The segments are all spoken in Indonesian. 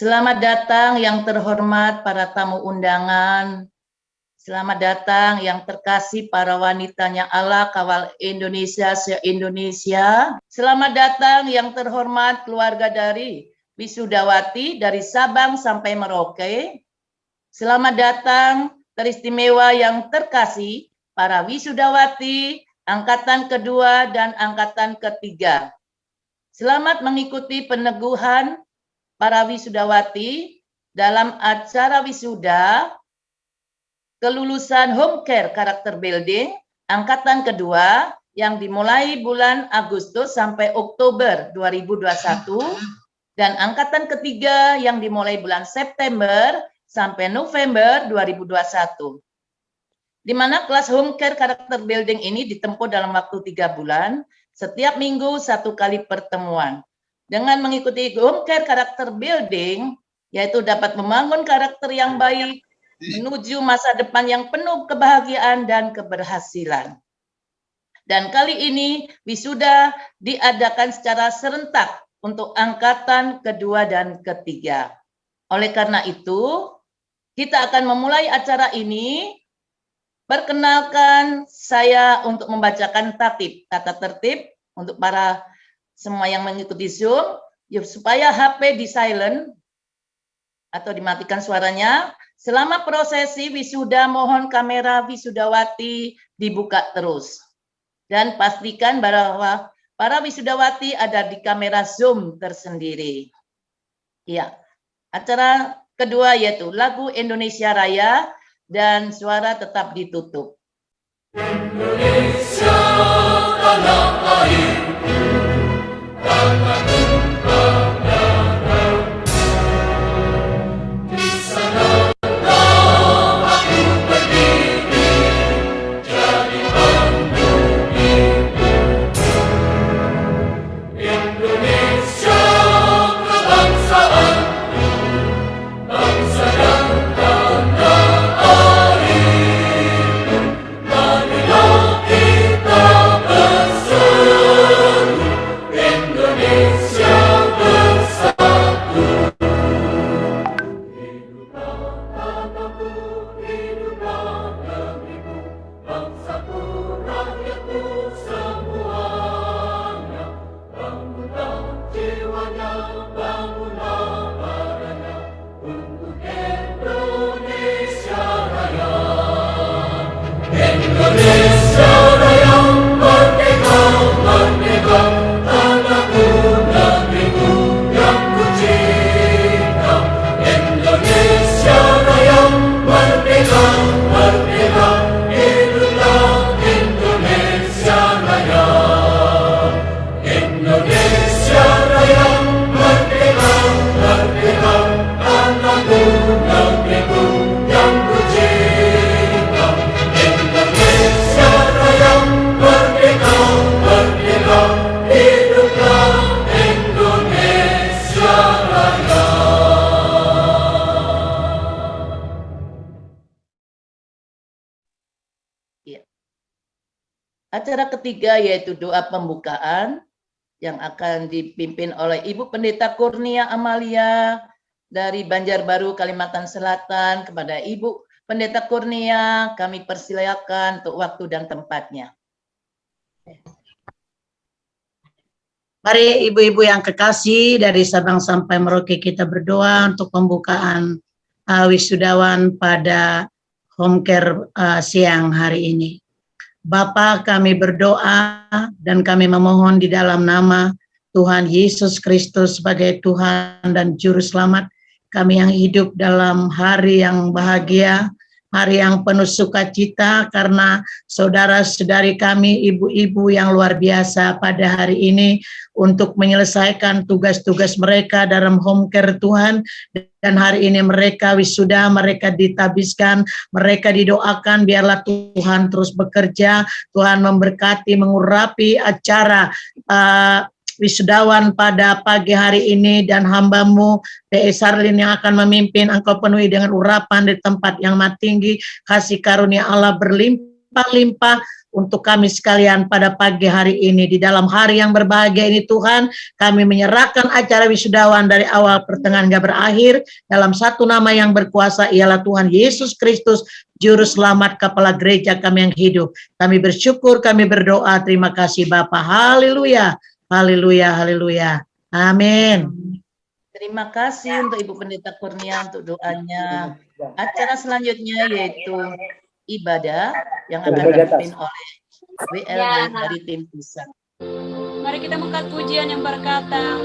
Selamat datang yang terhormat para tamu undangan. Selamat datang yang terkasih para wanitanya Allah kawal Indonesia se-Indonesia. Selamat datang yang terhormat keluarga dari Wisudawati dari Sabang sampai Merauke. Selamat datang teristimewa yang terkasih para Wisudawati angkatan kedua dan angkatan ketiga. Selamat mengikuti peneguhan para wisudawati dalam acara wisuda kelulusan home care karakter building angkatan kedua yang dimulai bulan Agustus sampai Oktober 2021 dan angkatan ketiga yang dimulai bulan September sampai November 2021. Di mana kelas home care karakter building ini ditempuh dalam waktu 3 bulan, setiap minggu 1 kali pertemuan. Dengan mengikuti home care karakter building, yaitu dapat membangun karakter yang baik, menuju masa depan yang penuh kebahagiaan dan keberhasilan. Dan kali ini wisuda diadakan secara serentak untuk angkatan kedua dan ketiga. Oleh karena itu, kita akan memulai acara ini. Perkenalkan saya untuk membacakan tatib, tata tertib untuk para semua yang mengikuti Zoom, supaya HP di silent atau dimatikan suaranya. Selama prosesi wisuda, mohon kamera wisudawati dibuka terus. Dan pastikan bahwa para wisudawati ada di kamera Zoom tersendiri. Ya, acara kedua yaitu lagu Indonesia Raya dan suara tetap ditutup. Indonesia tanah air. Acara ketiga yaitu doa pembukaan yang akan dipimpin oleh Ibu Pendeta Kurnia Amalia dari Banjarbaru, Kalimantan Selatan. Kepada Ibu Pendeta Kurnia, kami persilakan untuk waktu dan tempatnya. Mari ibu-ibu yang kekasih dari Sabang sampai Merauke kita berdoa untuk pembukaan wisudawan pada home care siang hari ini. Bapa, kami berdoa dan kami memohon di dalam nama Tuhan Yesus Kristus sebagai Tuhan dan Juru Selamat kami yang hidup dalam hari yang bahagia, hari yang penuh sukacita karena saudara-saudari kami, ibu-ibu yang luar biasa pada hari ini untuk menyelesaikan tugas-tugas mereka dalam home care Tuhan. Dan hari ini mereka wisuda, mereka ditabiskan, mereka didoakan, biarlah Tuhan terus bekerja, Tuhan memberkati, mengurapi acara wisudawan pada pagi hari ini, dan hamba-Mu P.E. Sarlin yang akan memimpin, Engkau penuhi dengan urapan di tempat yang maha tinggi, kasih karunia Allah berlimpah-limpah, untuk kami sekalian pada pagi hari ini. Di dalam hari yang berbahagia ini Tuhan, kami menyerahkan acara wisudawan dari awal pertengahan hingga berakhir dalam satu nama yang berkuasa, ialah Tuhan Yesus Kristus, Juru Selamat Kepala Gereja kami yang hidup. Kami bersyukur, kami berdoa. Terima kasih Bapa. Haleluya, haleluya, haleluya. Amin. Terima kasih untuk Ibu Pendeta Kurnia untuk doanya. Acara selanjutnya yaitu ibadah yang akan dipimpin oleh WLD dari tim pusat. Mari kita mengangkat pujian yang berkata,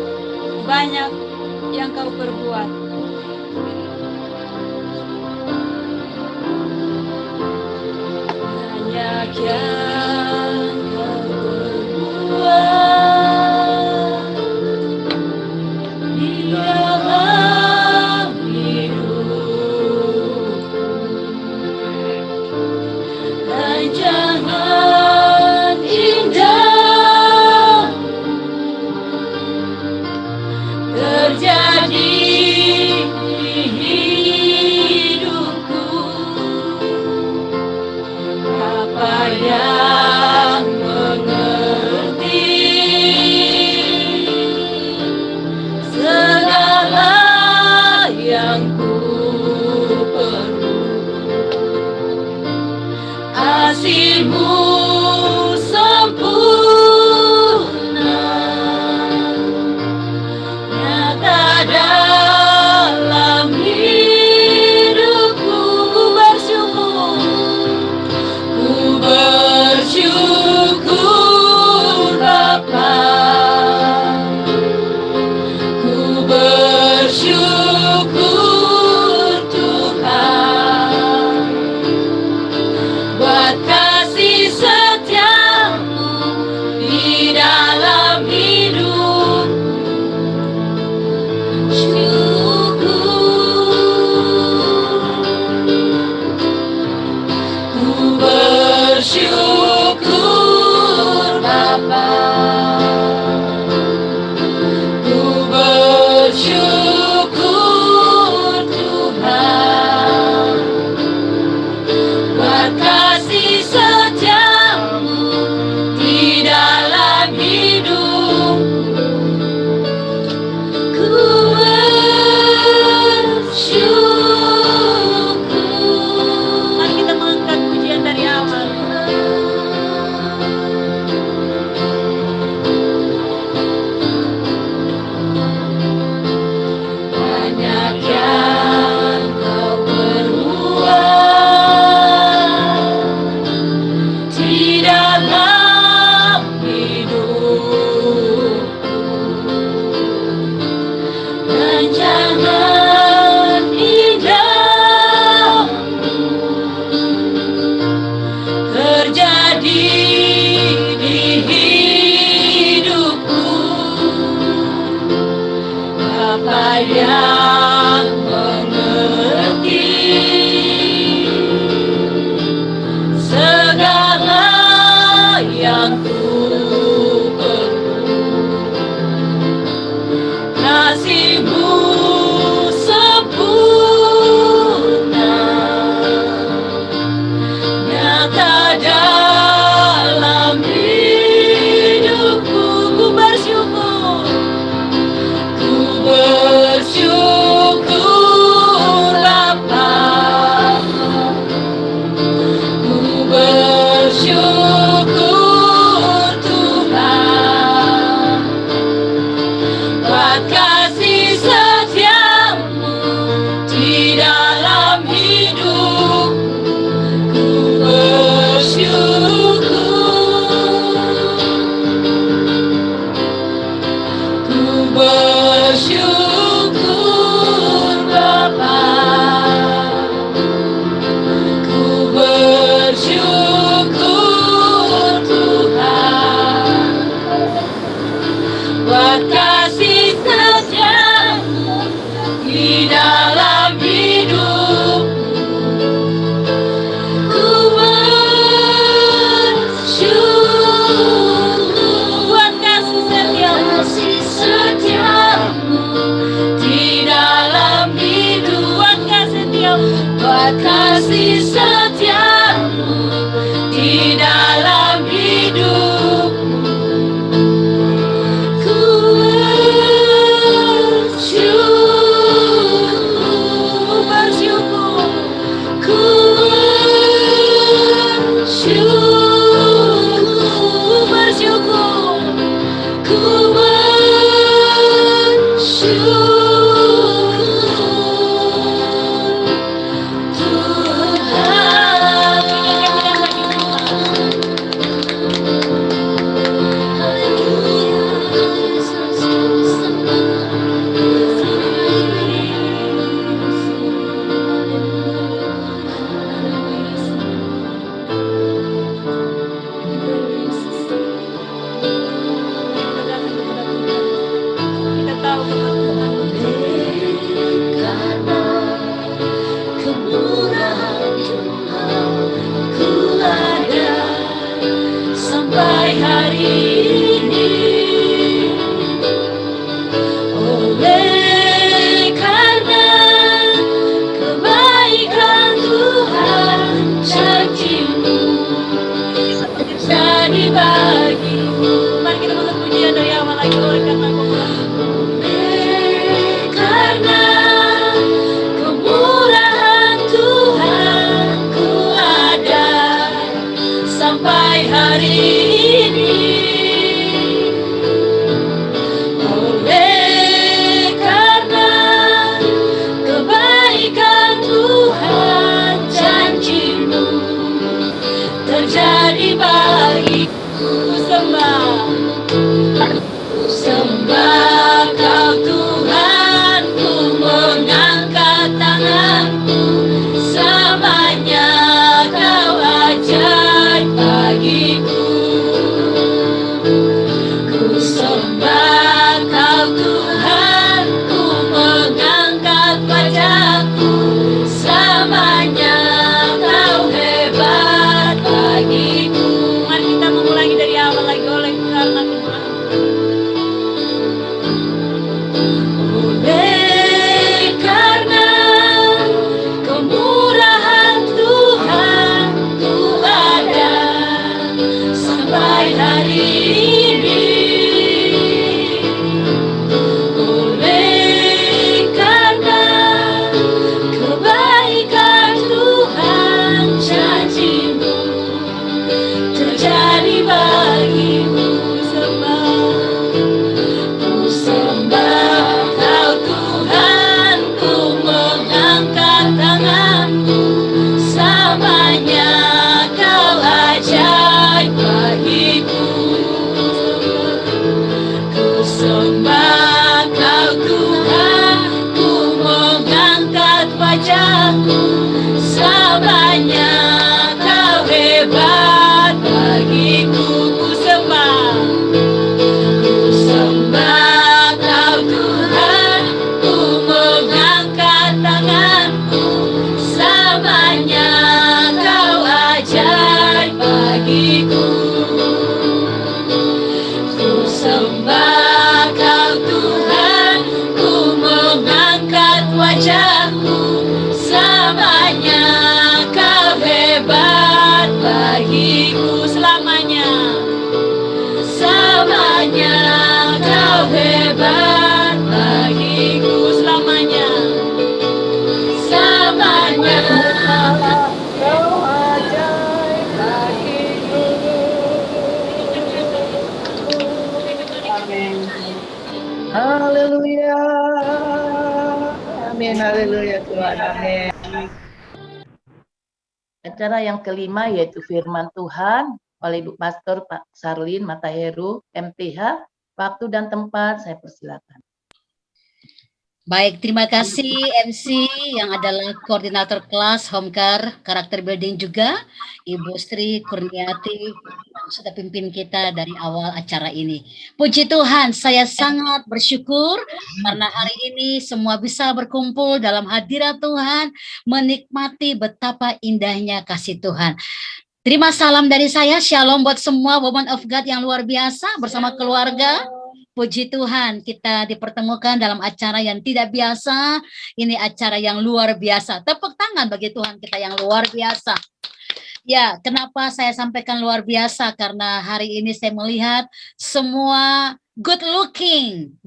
banyak yang kau perbuat. Banyak yang kau perbuat. Bersyukur hari ini. Oleh karena kebaikan Tuhan, janji-Mu jadi bagiku. Mari kita masuk pujian dari awal lagi. Oleh karena kemurahan Tuhan, ku ada sampai hari ini. Oleh karena kebaikan Tuhan, janji-Mu terjadi bagiku. Sembah Kau Tuhan, ku mengangkat tanganku, selamanya Kau ajaib bagiku. Ku sembah Kau Tuhan, ku mengangkat wajahku, selamanya Kau hebat bagiku. Mari kita mengulangi dari awal lagi. Oleh karena kemurahan Tuhan, ku ada sampai hari ini. Oleh karena kebaikan Tuhan, janji-Mu terjadi bagiku. Ku sembah Kau Tuhan, ku mengangkat tanganku, selamanya Kau ajaib bagiku. Ku sembah Kau Tuhan, ku mengangkat wajahku, selamanya Kau hebat bagiku. Ku sembah Kau Tuhan, ku mengangkat tanganku, selamanya Kau ajaib bagiku. Ku sembah Kau Tuhan, ku mengangkat wajahku, selamanya Kau hebat bagiku. Selamanya Kau hebat bagiku. Selamanya Kau ajaib bagiku. Amin. Haleluya. Amin. Haleluya Tuhan. Amin. Acara yang kelima yaitu firman Tuhan oleh Ibu Pastor Pak Sarlin Mataheru, MTH. Waktu dan tempat saya persilakan. Baik, terima kasih MC yang adalah koordinator kelas Homecare Karakter Building juga, Ibu Sri Kurniati yang sudah pimpin kita dari awal acara ini. Puji Tuhan, saya sangat bersyukur karena hari ini semua bisa berkumpul dalam hadirat Tuhan, menikmati betapa indahnya kasih Tuhan. Terima salam dari saya, shalom buat semua woman of God yang luar biasa bersama keluarga. Puji Tuhan, kita dipertemukan dalam acara yang tidak biasa. Ini acara yang luar biasa. Tepuk tangan bagi Tuhan kita yang luar biasa. Ya, kenapa saya sampaikan luar biasa? Karena hari ini saya melihat semua good looking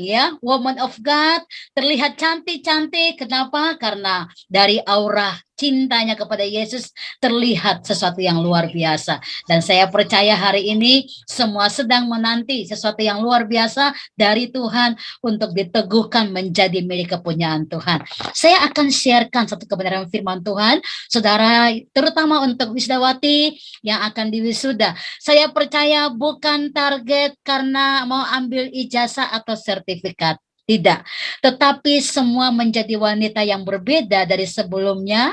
ya, woman of God terlihat cantik-cantik. Kenapa? Karena dari aura cintanya kepada Yesus terlihat sesuatu yang luar biasa. Dan saya percaya hari ini semua sedang menanti sesuatu yang luar biasa dari Tuhan untuk diteguhkan menjadi milik kepunyaan Tuhan. Saya akan sharekan satu kebenaran firman Tuhan, saudara, terutama untuk wisdawati yang akan diwisuda. Saya percaya bukan target karena mau ambil ijazah atau sertifikat. Tidak, tetapi semua menjadi wanita yang berbeda dari sebelumnya,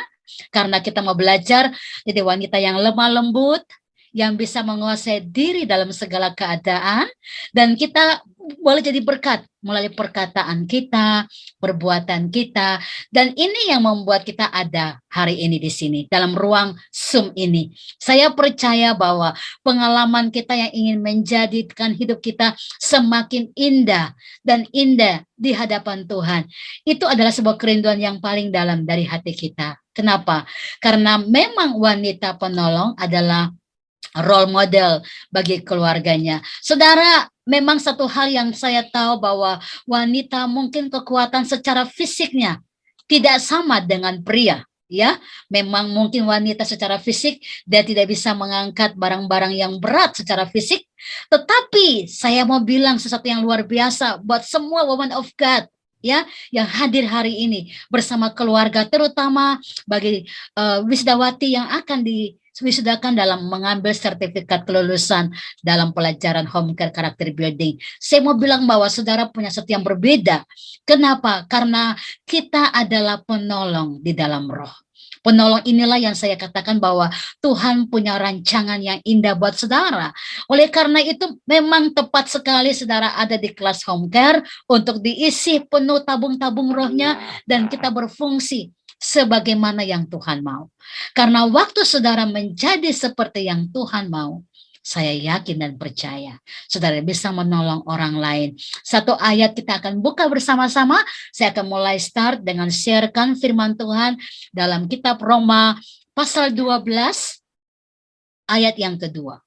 karena kita mau belajar jadi wanita yang lemah lembut, yang bisa menguasai diri dalam segala keadaan, dan kita boleh jadi berkat melalui perkataan kita, perbuatan kita, dan ini yang membuat kita ada hari ini di sini dalam ruang Zoom ini. Saya percaya bahwa pengalaman kita yang ingin menjadikan hidup kita semakin indah dan indah di hadapan Tuhan, itu adalah sebuah kerinduan yang paling dalam dari hati kita. Kenapa? Karena memang wanita penolong adalah role model bagi keluarganya. Saudara, memang satu hal yang saya tahu bahwa wanita mungkin kekuatan secara fisiknya tidak sama dengan pria. Ya, memang mungkin wanita secara fisik dia tidak bisa mengangkat barang-barang yang berat secara fisik, tetapi saya mau bilang sesuatu yang luar biasa buat semua woman of God, ya, yang hadir hari ini bersama keluarga, terutama bagi wisdawati yang akan diwisudakan dalam mengambil sertifikat kelulusan dalam pelajaran home care karakter building. Saya mau bilang bahwa saudara punya sesuatu yang berbeda. Kenapa? Karena kita adalah penolong di dalam roh. Penolong inilah yang saya katakan bahwa Tuhan punya rancangan yang indah buat saudara. Oleh karena itu memang tepat sekali saudara ada di kelas home care untuk diisi penuh tabung-tabung rohnya dan kita berfungsi sebagaimana yang Tuhan mau. Karena waktu saudara menjadi seperti yang Tuhan mau, saya yakin dan percaya saudara bisa menolong orang lain. Satu ayat kita akan buka bersama-sama. Saya akan mulai start dengan sharekan firman Tuhan dalam kitab Roma pasal 12 ayat yang kedua.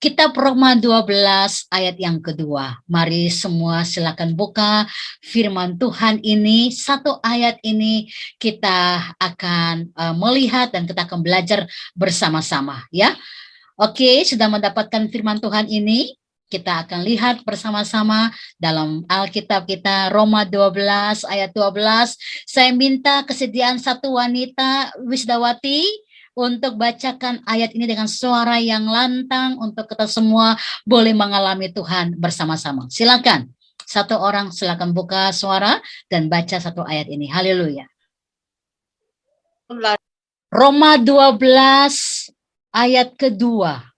Kitab Roma 12 ayat yang kedua. Mari semua silakan buka firman Tuhan ini. Satu ayat ini kita akan melihat dan kita akan belajar bersama-sama, ya. Oke, sudah mendapatkan firman Tuhan ini. Kita akan lihat bersama-sama dalam Alkitab kita Roma 12 ayat 12. Saya minta kesediaan satu wanita wisdawati untuk bacakan ayat ini dengan suara yang lantang untuk kita semua boleh mengalami Tuhan bersama-sama. Silakan. Satu orang silakan buka suara dan baca satu ayat ini. Haleluya. Roma 12 ayat kedua.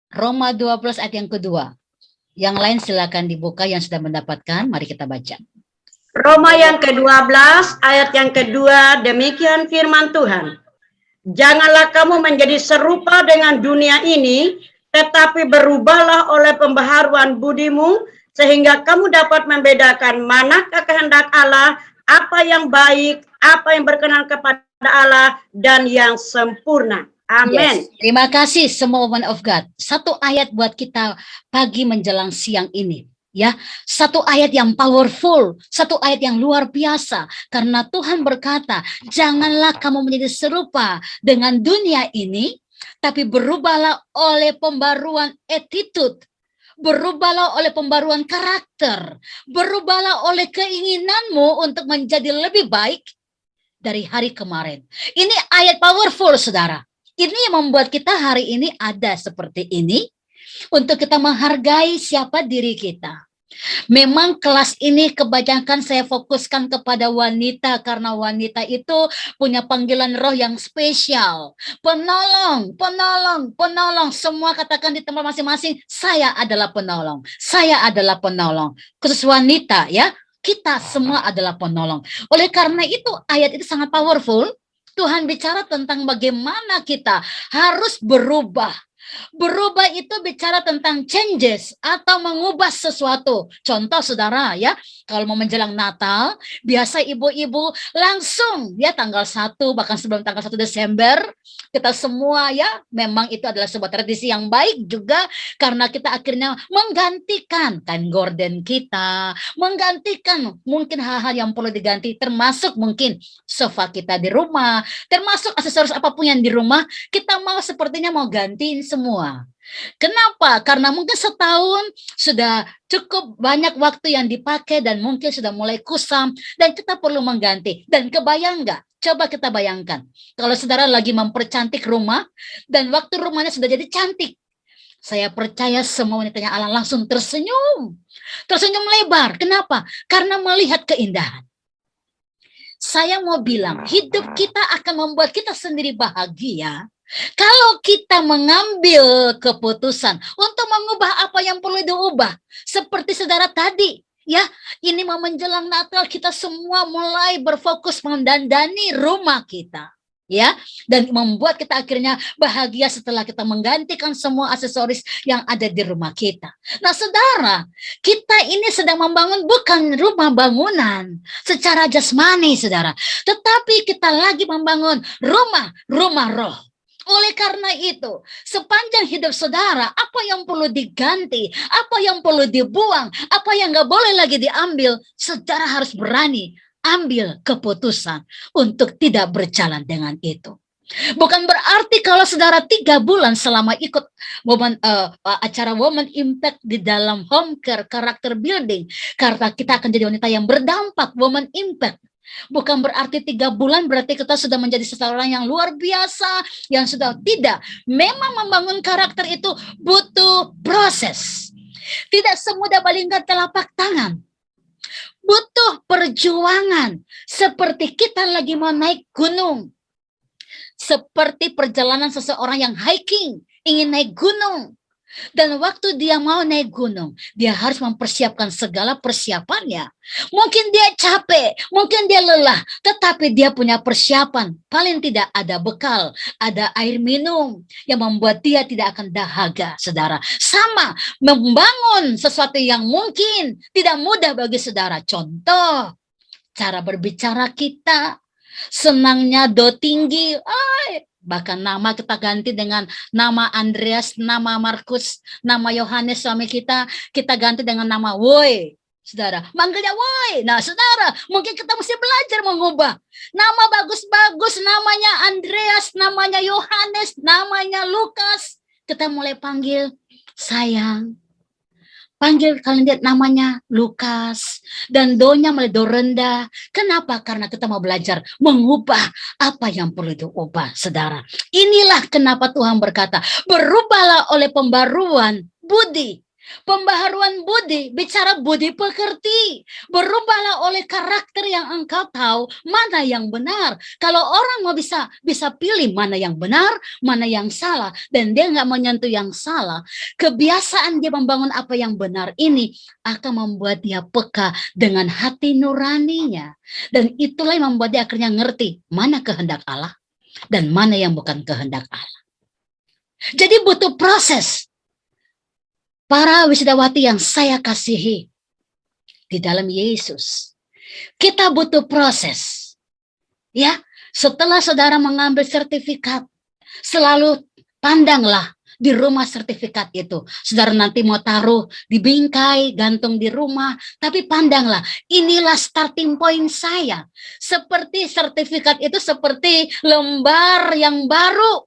Roma 12 ayat yang kedua. Yang lain silakan dibuka yang sudah mendapatkan. Mari kita baca. Roma yang ke-12 ayat yang kedua, demikian firman Tuhan. Janganlah kamu menjadi serupa dengan dunia ini, tetapi berubahlah oleh pembaharuan budimu, sehingga kamu dapat membedakan manakah kehendak Allah, apa yang baik, apa yang berkenan kepada Allah, dan yang sempurna. Amin. Yes. Terima kasih semua woman of God. Satu ayat buat kita pagi menjelang siang ini. Ya, satu ayat yang powerful, satu ayat yang luar biasa. Karena Tuhan berkata, janganlah kamu menjadi serupa dengan dunia ini, tapi berubahlah oleh pembaruan attitude, berubahlah oleh pembaruan karakter, berubahlah oleh keinginanmu untuk menjadi lebih baik dari hari kemarin. Ini ayat powerful, saudara. Ini yang membuat kita hari ini ada seperti ini, untuk kita menghargai siapa diri kita. Memang kelas ini kebanyakan saya fokuskan kepada wanita karena wanita itu punya panggilan roh yang spesial. Penolong, penolong, penolong. Semua katakan di tempat masing-masing, saya adalah penolong. Saya adalah penolong. Khusus wanita ya, kita semua adalah penolong. Oleh karena itu ayat itu sangat powerful. Tuhan bicara tentang bagaimana kita harus berubah. Berubah itu bicara tentang changes atau mengubah sesuatu. Contoh saudara ya, kalau mau menjelang Natal, biasa ibu-ibu langsung ya tanggal 1 bahkan sebelum tanggal 1 Desember, kita semua ya memang itu adalah sebuah tradisi yang baik juga karena kita akhirnya menggantikan kain gorden kita, menggantikan mungkin hal-hal yang perlu diganti termasuk mungkin sofa kita di rumah, termasuk aksesoris apapun yang di rumah, kita mau sepertinya mau gantiin semua. Kenapa? Karena mungkin setahun sudah cukup banyak waktu yang dipakai dan mungkin sudah mulai kusam dan kita perlu mengganti. Dan kebayang nggak? Coba kita bayangkan. Kalau saudara lagi mempercantik rumah dan waktu rumahnya sudah jadi cantik. Saya percaya semua wanitanya Allah langsung tersenyum. Tersenyum lebar. Kenapa? Karena melihat keindahan. Saya mau bilang, hidup kita akan membuat kita sendiri bahagia kalau kita mengambil keputusan untuk mengubah apa yang perlu diubah. Seperti saudara tadi, ya, ini mau menjelang Natal, kita semua mulai berfokus mendandani rumah kita. Ya, dan membuat kita akhirnya bahagia setelah kita menggantikan semua aksesoris yang ada di rumah kita. Nah, saudara, kita ini sedang membangun bukan rumah bangunan secara jasmani, saudara, tetapi kita lagi membangun rumah roh. Oleh karena itu, sepanjang hidup saudara, apa yang perlu diganti, apa yang perlu dibuang, apa yang nggak boleh lagi diambil, saudara harus berani ambil keputusan untuk tidak berjalan dengan itu. Bukan berarti kalau saudara 3 bulan selama ikut acara Women Impact di dalam home care karakter building, karena kita akan jadi wanita yang berdampak, Women Impact. Bukan berarti 3 bulan berarti kita sudah menjadi seseorang yang luar biasa, yang sudah tidak. Memang membangun karakter itu butuh proses. Tidak semudah balingkan telapak tangan. Butuh perjuangan, seperti kita lagi mau naik gunung. Seperti perjalanan seseorang yang hiking, ingin naik gunung. Dan waktu dia mau naik gunung, dia harus mempersiapkan segala persiapannya. Mungkin dia capek, mungkin dia lelah, tetapi dia punya persiapan. Paling tidak ada bekal, ada air minum yang membuat dia tidak akan dahaga, saudara. Sama, membangun sesuatu yang mungkin tidak mudah bagi saudara. Contoh, cara berbicara kita, senangnya do tinggi, bahkan nama kita ganti dengan nama Andreas, nama Markus, nama Yohanes suami kita ganti dengan nama Woi. Saudara, manggilnya Woi. Nah, saudara, mungkin kita mesti belajar mengubah. Nama bagus-bagus, namanya Andreas, namanya Yohanes, namanya Lukas. Kita mulai panggil sayang. Panggil kalian lihat namanya Lukas, dan donya mulai do rendah. Kenapa? Karena kita mau belajar mengubah apa yang perlu diubah, saudara. Inilah kenapa Tuhan berkata, berubahlah oleh pembaruan budi. Pembaharuan budi, bicara budi pekerti. Berubahlah oleh karakter yang engkau tahu mana yang benar. Kalau orang mau bisa pilih mana yang benar, mana yang salah, dan dia nggak menyentuh yang salah, kebiasaan dia membangun apa yang benar ini akan membuat dia peka dengan hati nuraninya. Dan itulah yang membuat dia akhirnya ngerti mana kehendak Allah dan mana yang bukan kehendak Allah. Jadi butuh proses. Para wisudawati yang saya kasihi di dalam Yesus, kita butuh proses. Ya, setelah saudara mengambil sertifikat, selalu pandanglah di rumah sertifikat itu. Saudara nanti mau taruh di bingkai, gantung di rumah, tapi pandanglah, inilah starting point saya. Seperti sertifikat itu seperti lembar yang baru.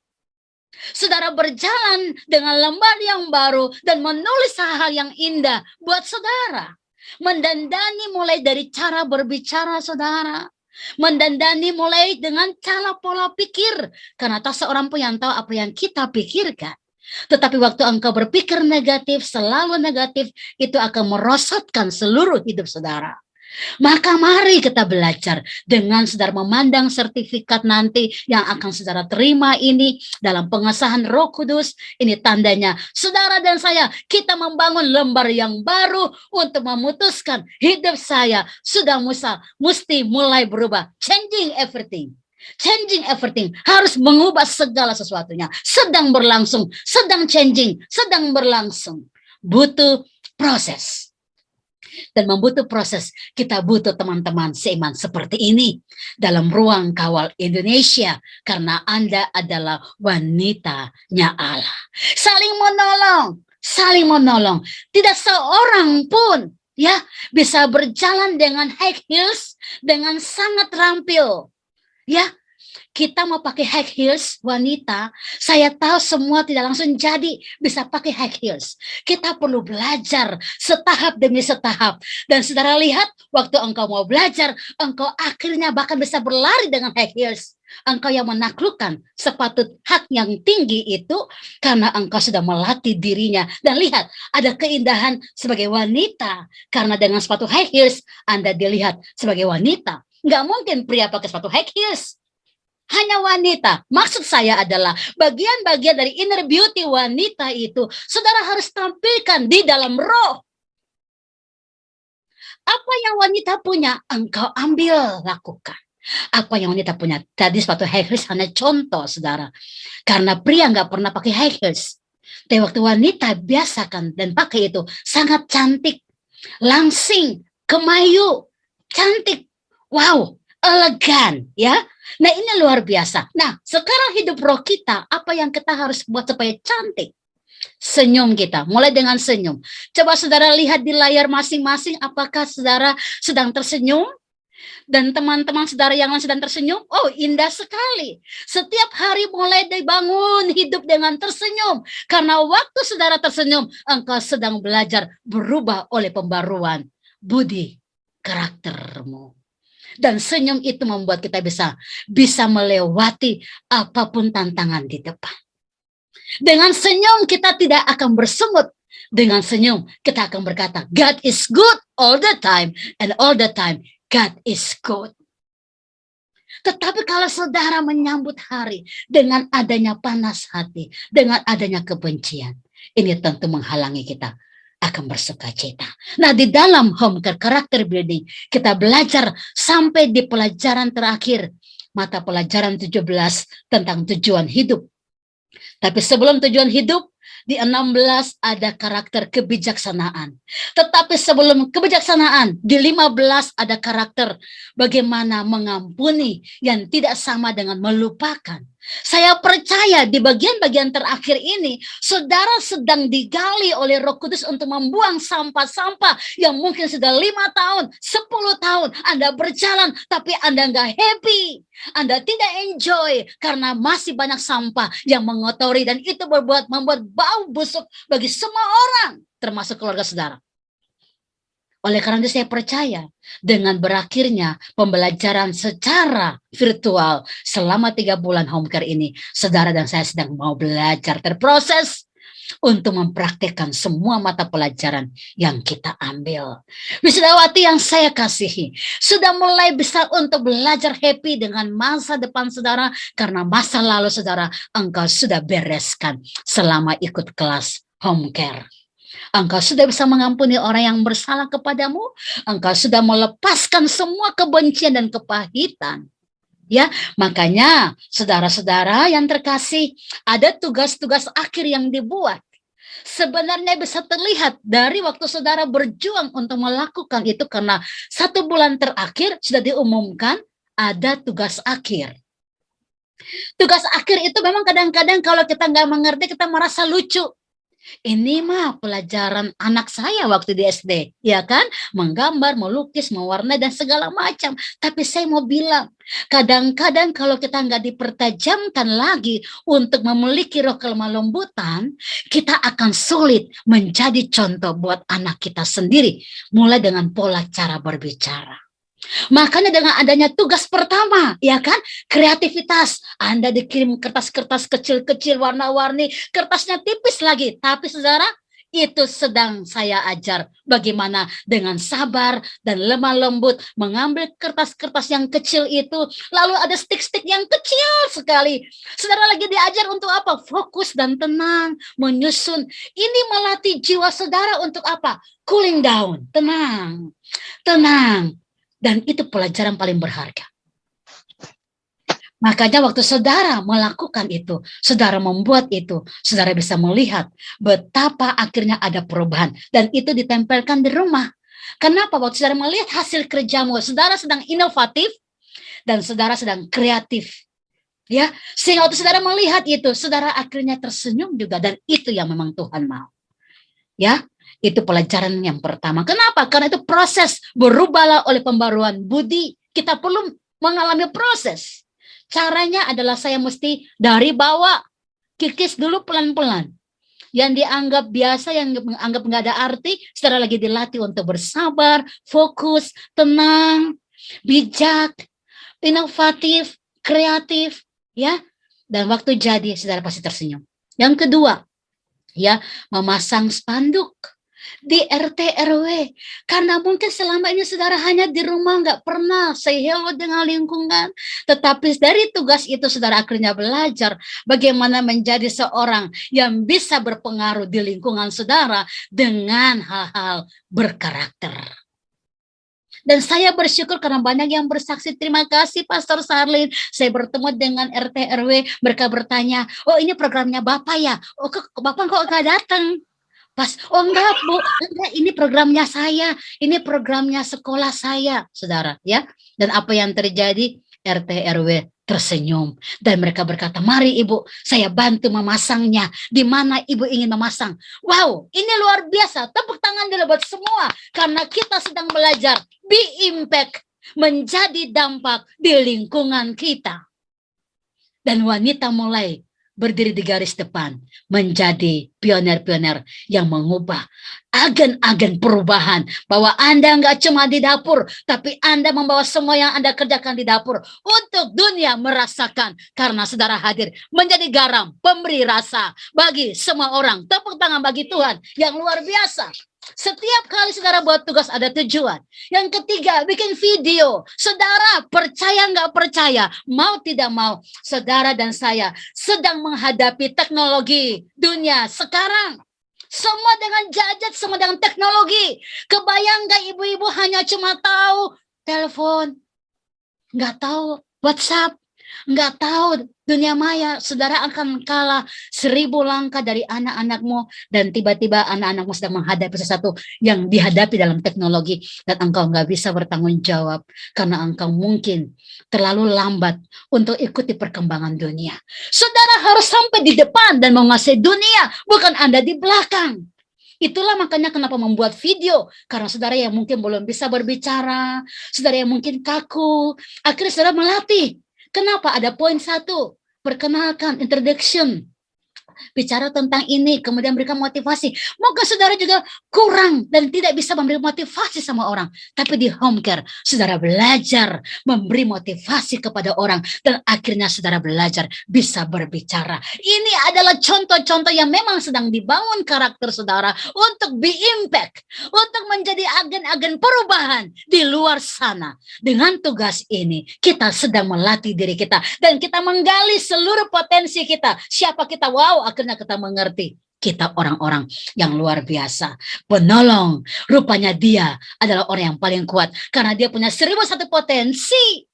Saudara berjalan dengan lembar yang baru dan menulis hal-hal yang indah buat saudara. Mendandani mulai dari cara berbicara saudara. Mendandani mulai dengan cara pola pikir. Karena tak seorang pun yang tahu apa yang kita pikirkan. Tetapi waktu engkau berpikir negatif, selalu negatif, itu akan merosotkan seluruh hidup saudara. Maka mari kita belajar dengan saudara memandang sertifikat nanti yang akan saudara terima ini dalam pengesahan Roh Kudus. Ini tandanya saudara dan saya, kita membangun lembar yang baru untuk memutuskan hidup saya sudah mesti mulai berubah. Changing everything. Changing everything, harus mengubah segala sesuatunya. Sedang berlangsung, sedang changing, sedang berlangsung. Butuh proses. Dan membutuh proses, kita butuh teman-teman seiman seperti ini dalam ruang kawal Indonesia, karena Anda adalah wanitanya Allah. Saling menolong. Tidak seorang pun ya bisa berjalan dengan high heels dengan sangat terampil. Ya, kita mau pakai high heels, wanita, saya tahu semua tidak langsung jadi bisa pakai high heels. Kita perlu belajar setahap demi setahap. Dan saudara lihat, waktu engkau mau belajar, engkau akhirnya bahkan bisa berlari dengan high heels. Engkau yang menaklukkan sepatu hak yang tinggi itu karena engkau sudah melatih dirinya. Dan lihat, ada keindahan sebagai wanita. Karena dengan sepatu high heels, Anda dilihat sebagai wanita. Nggak mungkin pria pakai sepatu high heels. Hanya wanita. Maksud saya adalah bagian-bagian dari inner beauty wanita itu saudara harus tampilkan di dalam roh. Apa yang wanita punya, engkau ambil, lakukan. Apa yang wanita punya, tadi sepatu high heels hanya contoh, saudara. Karena pria nggak pernah pakai high heels. Tapi waktu wanita biasakan dan pakai itu, sangat cantik, langsing, kemayu, cantik. Wow, elegan, ya. Nah, ini luar biasa. Nah, sekarang hidup roh kita, apa yang kita harus buat supaya cantik? Senyum kita, mulai dengan senyum. Coba saudara lihat di layar masing-masing, apakah saudara sedang tersenyum? Dan teman-teman saudara yang lain sedang tersenyum? Oh, indah sekali. Setiap hari mulai dibangun hidup dengan tersenyum. Karena waktu saudara tersenyum, engkau sedang belajar berubah oleh pembaruan budi karaktermu. Dan senyum itu membuat kita bisa melewati apapun tantangan di depan. Dengan senyum kita tidak akan bersemut. Dengan senyum kita akan berkata, God is good all the time, and all the time God is good. Tetapi kalau saudara menyambut hari dengan adanya panas hati, dengan adanya kebencian, ini tentu menghalangi kita akan bersuka cita. Nah, di dalam home care character building, kita belajar sampai di pelajaran terakhir, mata pelajaran 17 tentang tujuan hidup. Tapi sebelum tujuan hidup, di 16 ada karakter kebijaksanaan. Tetapi sebelum kebijaksanaan, di 15 ada karakter bagaimana mengampuni yang tidak sama dengan melupakan. Saya percaya di bagian-bagian terakhir ini, saudara sedang digali oleh Roh Kudus untuk membuang sampah-sampah yang mungkin sudah 5 tahun, 10 tahun Anda berjalan, tapi Anda nggak happy. Anda tidak enjoy karena masih banyak sampah yang mengotori dan itu membuat bau busuk bagi semua orang, termasuk keluarga saudara. Oleh karena itu saya percaya dengan berakhirnya pembelajaran secara virtual selama 3 bulan home care ini, saudara dan saya sedang mau belajar terproses untuk mempraktikkan semua mata pelajaran yang kita ambil. Wisudawati yang saya kasihi, sudah mulai bisa untuk belajar happy dengan masa depan saudara, karena masa lalu saudara engkau sudah bereskan selama ikut kelas home care. Engkau sudah bisa mengampuni orang yang bersalah kepadamu. Engkau sudah melepaskan semua kebencian dan kepahitan. Ya, makanya saudara-saudara yang terkasih, ada tugas-tugas akhir yang dibuat. Sebenarnya bisa terlihat dari waktu saudara berjuang untuk melakukan itu, karena 1 bulan terakhir sudah diumumkan ada tugas akhir. Tugas akhir itu memang kadang-kadang kalau kita nggak mengerti, kita merasa lucu. Ini mah pelajaran anak saya waktu di SD, ya kan? Menggambar, melukis, mewarnai, dan segala macam. Tapi saya mau bilang, kadang-kadang kalau kita nggak dipertajamkan lagi untuk memiliki roh kelemah lembutan, kita akan sulit menjadi contoh buat anak kita sendiri, mulai dengan pola cara berbicara. Makanya dengan adanya tugas pertama, ya kan, kreativitas. Anda dikirim kertas-kertas kecil-kecil warna-warni, kertasnya tipis lagi. Tapi saudara, itu sedang saya ajar bagaimana dengan sabar dan lemah lembut mengambil kertas-kertas yang kecil itu. Lalu ada stick-stick yang kecil sekali. Saudara lagi diajar untuk apa? Fokus dan tenang, menyusun. Ini melatih jiwa saudara untuk apa? Cooling down, tenang, tenang. Dan itu pelajaran paling berharga. Makanya waktu saudara melakukan itu, saudara membuat itu, saudara bisa melihat betapa akhirnya ada perubahan. Dan itu ditempelkan di rumah. Kenapa? Waktu saudara melihat hasil kerjamu, saudara sedang inovatif dan saudara sedang kreatif. Ya, sehingga waktu saudara melihat itu, saudara akhirnya tersenyum juga, dan itu yang memang Tuhan mau. Ya, itu pelajaran yang pertama. Kenapa? Karena itu proses berubahlah oleh pembaruan budi. Kita perlu mengalami proses. Caranya adalah saya mesti dari bawah, kikis dulu pelan-pelan. Yang dianggap biasa, yang menganggap nggak ada arti, secara lagi dilatih untuk bersabar, fokus, tenang, bijak, inovatif, kreatif, ya. Dan waktu jadi, saudara pasti tersenyum. Yang kedua, ya, memasang spanduk. di RT RW, karena mungkin selama ini saudara hanya di rumah nggak pernah say hello dengan lingkungan, tetapi dari tugas itu saudara akhirnya belajar bagaimana menjadi seorang yang bisa berpengaruh di lingkungan saudara dengan hal-hal berkarakter. Dan saya bersyukur karena banyak yang bersaksi. Terima kasih Pastor Sarlin. Saya bertemu dengan RT RW, mereka bertanya, oh ini programnya Bapak ya? Oh Bapak kok nggak datang? Pas, oh enggak Bu, enggak, ini programnya saya, ini programnya sekolah saya, saudara, ya. Dan apa yang terjadi? RT RW tersenyum dan mereka berkata, mari Ibu, saya bantu memasangnya. Di mana Ibu ingin memasang? Wow, ini luar biasa. Tepuk tangan dulu buat semua karena kita sedang belajar be impact, menjadi dampak di lingkungan kita. Dan wanita mulai berdiri di garis depan, menjadi pioner-pioner yang mengubah agen-agen perubahan, bahwa Anda nggak cuma di dapur, tapi Anda membawa semua yang Anda kerjakan di dapur untuk dunia merasakan, karena saudara hadir menjadi garam, pemberi rasa bagi semua orang. Tepuk tangan bagi Tuhan yang luar biasa. Setiap kali saudara buat tugas ada tujuan. Yang ketiga, bikin video. Saudara percaya nggak percaya, mau tidak mau, saudara dan saya sedang menghadapi teknologi dunia sekarang. Semua dengan gadget, semua dengan teknologi. Kebayang nggak ibu-ibu hanya cuma tahu telepon, nggak tahu WhatsApp, nggak tahu dunia maya, saudara akan kalah 1000 langkah dari anak-anakmu, dan tiba-tiba anak-anakmu sedang menghadapi sesuatu yang dihadapi dalam teknologi, dan engkau nggak bisa bertanggung jawab karena engkau mungkin terlalu lambat untuk ikuti perkembangan dunia. Saudara harus sampai di depan dan menguasai dunia, bukan Anda di belakang. Itulah makanya kenapa membuat video, karena saudara yang mungkin belum bisa berbicara, saudara yang mungkin kaku, akhirnya saudara melatih. Kenapa? Ada poin 1, perkenalkan, introduction, bicara tentang ini, kemudian berikan motivasi. Moga saudara juga kurang dan tidak bisa memberi motivasi sama orang, tapi di home care saudara belajar memberi motivasi kepada orang, dan akhirnya saudara belajar bisa berbicara. Ini adalah contoh-contoh yang memang sedang dibangun karakter saudara untuk be impact, untuk menjadi agen-agen perubahan di luar sana. Dengan tugas ini kita sedang melatih diri kita, dan kita menggali seluruh potensi kita. Siapa kita? Wow, akhirnya kita mengerti kita orang-orang yang luar biasa, penolong. Rupanya dia adalah orang yang paling kuat karena dia punya 1001 potensi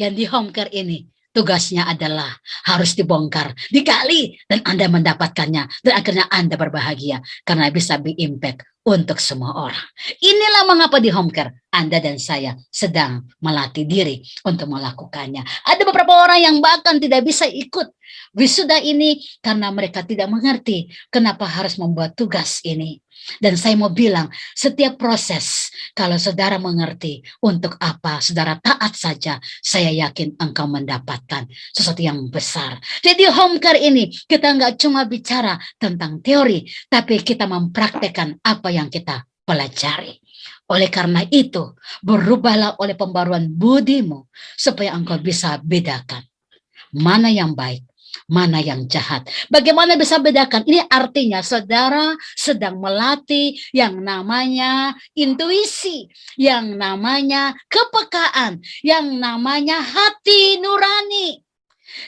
yang di home care ini. Tugasnya adalah harus dibongkar, digali, dan Anda mendapatkannya, dan akhirnya Anda berbahagia karena bisa be impact untuk semua orang. Inilah mengapa di home care Anda dan saya sedang melatih diri untuk melakukannya. Ada beberapa orang yang bahkan tidak bisa ikut wisuda ini karena mereka tidak mengerti kenapa harus membuat tugas ini. Dan saya mau bilang, setiap proses, kalau saudara mengerti untuk apa saudara taat saja, saya yakin engkau mendapatkan sesuatu yang besar. Jadi home care ini, kita nggak cuma bicara tentang teori, tapi kita mempraktekkan apa yang kita pelajari. Oleh karena itu, berubahlah oleh pembaruan budimu, supaya engkau bisa bedakan mana yang baik, mana yang jahat. Bagaimana bisa bedakan? Ini artinya saudara sedang melatih yang namanya intuisi, yang namanya kepekaan, yang namanya hati nurani.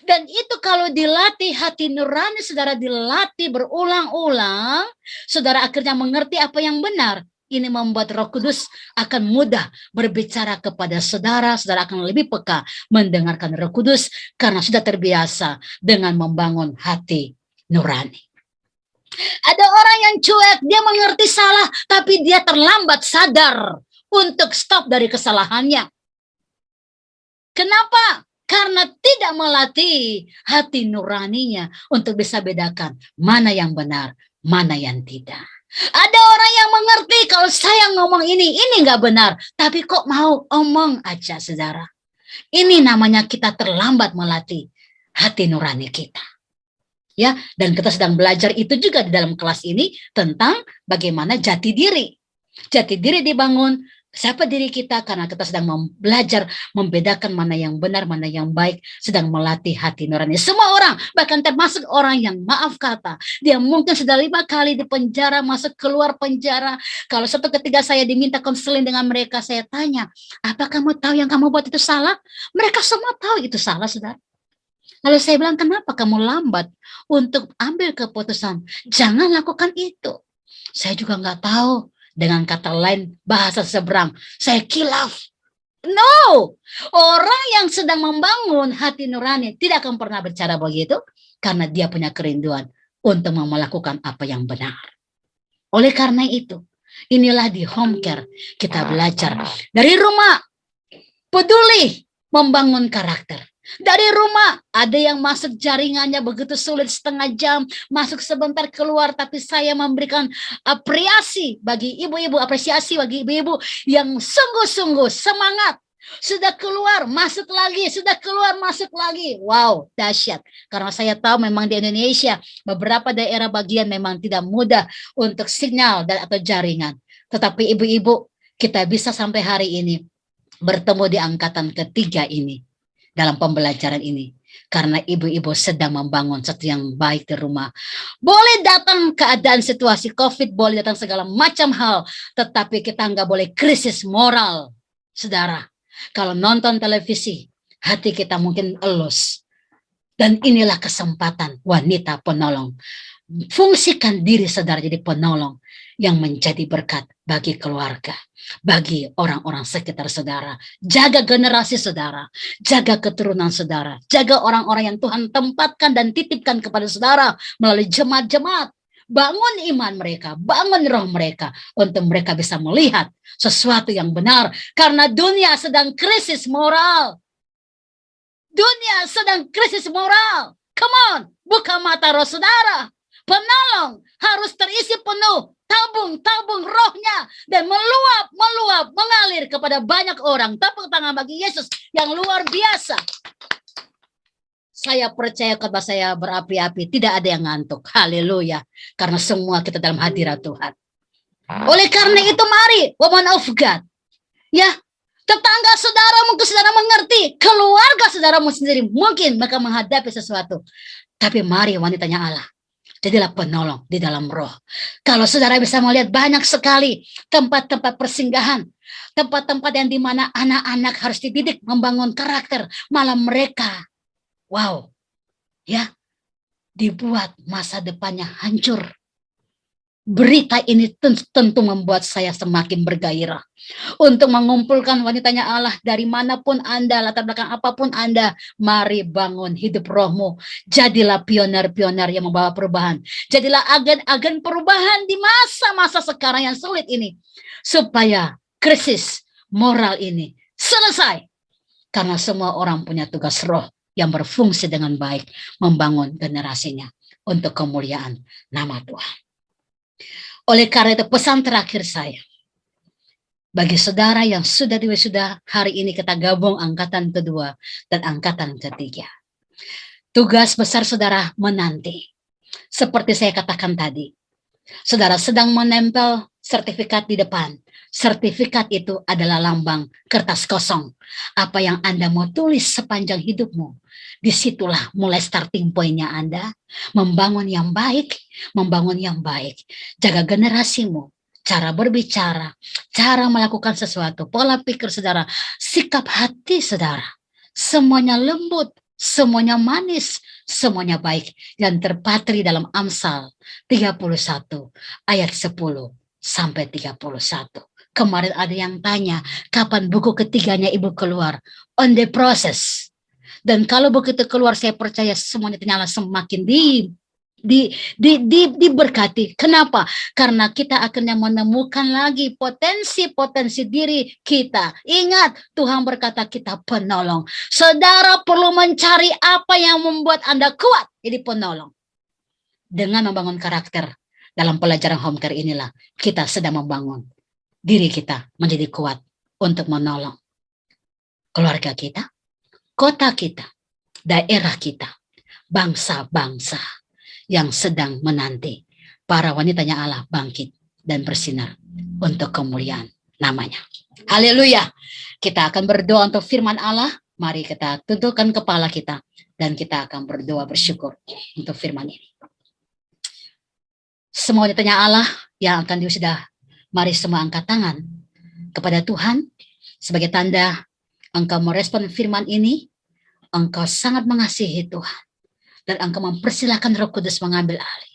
Dan itu kalau dilatih hati nurani, saudara dilatih berulang-ulang, saudara akhirnya mengerti apa yang benar. Ini membuat Roh Kudus akan mudah berbicara kepada saudara. Saudara akan lebih peka mendengarkan Roh Kudus karena sudah terbiasa dengan membangun hati nurani. Ada orang yang cuek, dia mengerti salah, tapi dia terlambat sadar untuk stop dari kesalahannya. Kenapa? Karena tidak melatih hati nuraninya untuk bisa bedakan mana yang benar, mana yang tidak. Ada orang yang mengerti kalau saya ngomong ini nggak benar, tapi kok mau omong aja, saudara. Ini namanya kita terlambat melatih hati nurani kita. Ya, dan kita sedang belajar itu juga di dalam kelas ini tentang bagaimana jati diri. Jati diri dibangun Siapa diri kita? Karena kita sedang belajar membedakan mana yang benar, mana yang baik, sedang melatih hati nurani. Semua orang, bahkan termasuk orang yang maaf kata, dia mungkin sudah 5 kali di penjara, masuk keluar penjara. Kalau satu ketika saya diminta konseling dengan mereka, saya tanya, apa kamu tahu yang kamu buat itu salah? Mereka semua tahu itu salah, saudara. Lalu saya bilang, kenapa kamu lambat untuk ambil keputusan? Jangan lakukan itu. Saya juga nggak tahu. Dengan kata lain, bahasa seberang, saya kilaf. No, orang yang sedang membangun hati nurani tidak akan pernah bicara begitu, karena dia punya kerinduan untuk melakukan apa yang benar. Oleh karena itu, inilah di home care kita belajar dari rumah, peduli membangun karakter. Dari rumah, ada yang masuk jaringannya begitu sulit, setengah jam, masuk sebentar keluar, tapi saya memberikan apresiasi bagi ibu-ibu yang sungguh-sungguh semangat. Sudah keluar, masuk lagi, sudah keluar, masuk lagi. Wow, dahsyat. Karena saya tahu memang di Indonesia, beberapa daerah bagian memang tidak mudah untuk sinyal dan atau jaringan. Tetapi ibu-ibu, kita bisa sampai hari ini bertemu di angkatan ketiga ini. Dalam pembelajaran ini, karena ibu-ibu sedang membangun sesuatu yang baik di rumah. Boleh datang keadaan situasi COVID, boleh datang segala macam hal, tetapi kita nggak boleh krisis moral, saudara. Kalau nonton televisi, hati kita mungkin elus. Dan inilah kesempatan wanita penolong. Fungsikan diri saudara jadi penolong yang menjadi berkat bagi keluarga, bagi orang-orang sekitar saudara. Jaga generasi saudara, jaga keturunan saudara, jaga orang-orang yang Tuhan tempatkan dan titipkan kepada saudara melalui jemaat-jemaat. Bangun iman mereka, bangun roh mereka untuk mereka bisa melihat sesuatu yang benar. Karena dunia sedang krisis moral. Dunia sedang krisis moral. Come on, buka mata roh saudara. Penolong harus terisi penuh, tabung rohnya, dan meluap, mengalir kepada banyak orang. Tepuk tangan bagi Yesus yang luar biasa. Saya percaya kepada saya berapi-api, tidak ada yang ngantuk. Haleluya. Karena semua kita dalam hadirat Tuhan. Oleh karena itu mari, woman of God. Ya, tetangga saudara mungkin saudara mengerti, keluarga saudaramu sendiri mungkin mereka menghadapi sesuatu. Tapi mari wanitanya Allah. Jadilah penolong di dalam roh. Kalau saudara bisa melihat banyak sekali tempat-tempat persinggahan, tempat-tempat yang dimana anak-anak harus dididik membangun karakter, malah mereka, wow, ya, dibuat masa depannya hancur. Berita ini tentu membuat saya semakin bergairah untuk mengumpulkan wanitanya Allah dari manapun Anda, latar belakang apapun Anda. Mari bangun hidup rohmu. Jadilah pioner-pioner yang membawa perubahan. Jadilah agen-agen perubahan di masa-masa sekarang yang sulit ini. Supaya krisis moral ini selesai. Karena semua orang punya tugas roh yang berfungsi dengan baik. Membangun generasinya untuk kemuliaan nama Tuhan. Oleh karena itu pesan terakhir saya, bagi saudara yang sudah diwisuda, hari ini kita gabung angkatan kedua dan angkatan ketiga. Tugas besar saudara menanti. Seperti saya katakan tadi, saudara sedang menempel sertifikat di depan. Sertifikat itu adalah lambang kertas kosong. Apa yang Anda mau tulis sepanjang hidupmu, disitulah mulai starting pointnya Anda. Membangun yang baik, jaga generasimu, cara berbicara, cara melakukan sesuatu, pola pikir saudara, sikap hati saudara, semuanya lembut, semuanya manis, semuanya baik, yang terpatri dalam Amsal 31 ayat 10 sampai 31. Kemarin ada yang tanya, kapan buku ketiganya ibu keluar? On the process. Dan kalau begitu keluar, saya percaya semuanya ternyata semakin diberkati. Kenapa? Karena kita akan menemukan lagi potensi-potensi diri kita. Ingat, Tuhan berkata kita penolong. Saudara perlu mencari apa yang membuat Anda kuat jadi penolong. Dengan membangun karakter dalam pelajaran home care inilah kita sedang membangun diri kita menjadi kuat untuk menolong keluarga kita, kota kita, daerah kita, bangsa-bangsa yang sedang menanti para wanitanya Allah bangkit dan bersinar untuk kemuliaan namanya. Haleluya. Kita akan berdoa untuk firman Allah. Mari kita tundukkan kepala kita dan kita akan berdoa bersyukur untuk firman ini. Semuanya tanya Allah yang akan diusudah. Mari semua angkat tangan kepada Tuhan sebagai tanda engkau merespon firman ini. Engkau sangat mengasihi Tuhan dan engkau mempersilahkan Roh Kudus mengambil alih.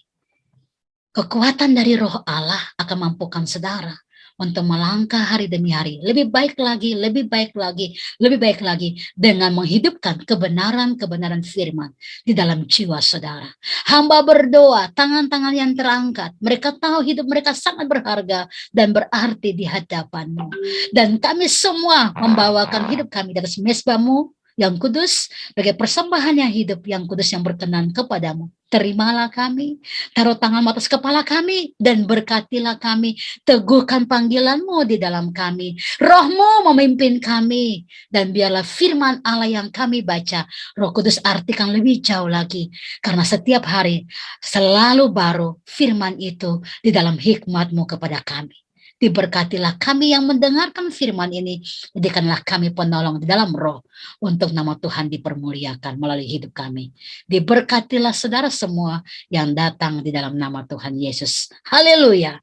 Kekuatan dari Roh Allah akan mampukan saudara untuk melangkah hari demi hari. Lebih baik lagi, lebih baik lagi, lebih baik lagi dengan menghidupkan kebenaran-kebenaran firman di dalam jiwa saudara. Hamba berdoa, tangan-tangan yang terangkat. Mereka tahu hidup mereka sangat berharga dan berarti di hadapan-Mu. Dan kami semua membawakan hidup kami di atas mezbah-Mu yang kudus, sebagai persembahan yang hidup, yang kudus, yang berkenan kepadamu. Terimalah kami, taruh tangan atas kepala kami, dan berkatilah kami, teguhkan panggilanmu di dalam kami. Rohmu memimpin kami, dan biarlah firman Allah yang kami baca, Roh Kudus artikan lebih jauh lagi, karena setiap hari selalu baru firman itu di dalam hikmat-Mu kepada kami. Diberkatilah kami yang mendengarkan firman ini. Jadikanlah kami penolong di dalam roh untuk nama Tuhan dipermuliakan melalui hidup kami. Diberkatilah saudara semua yang datang di dalam nama Tuhan Yesus. Haleluya.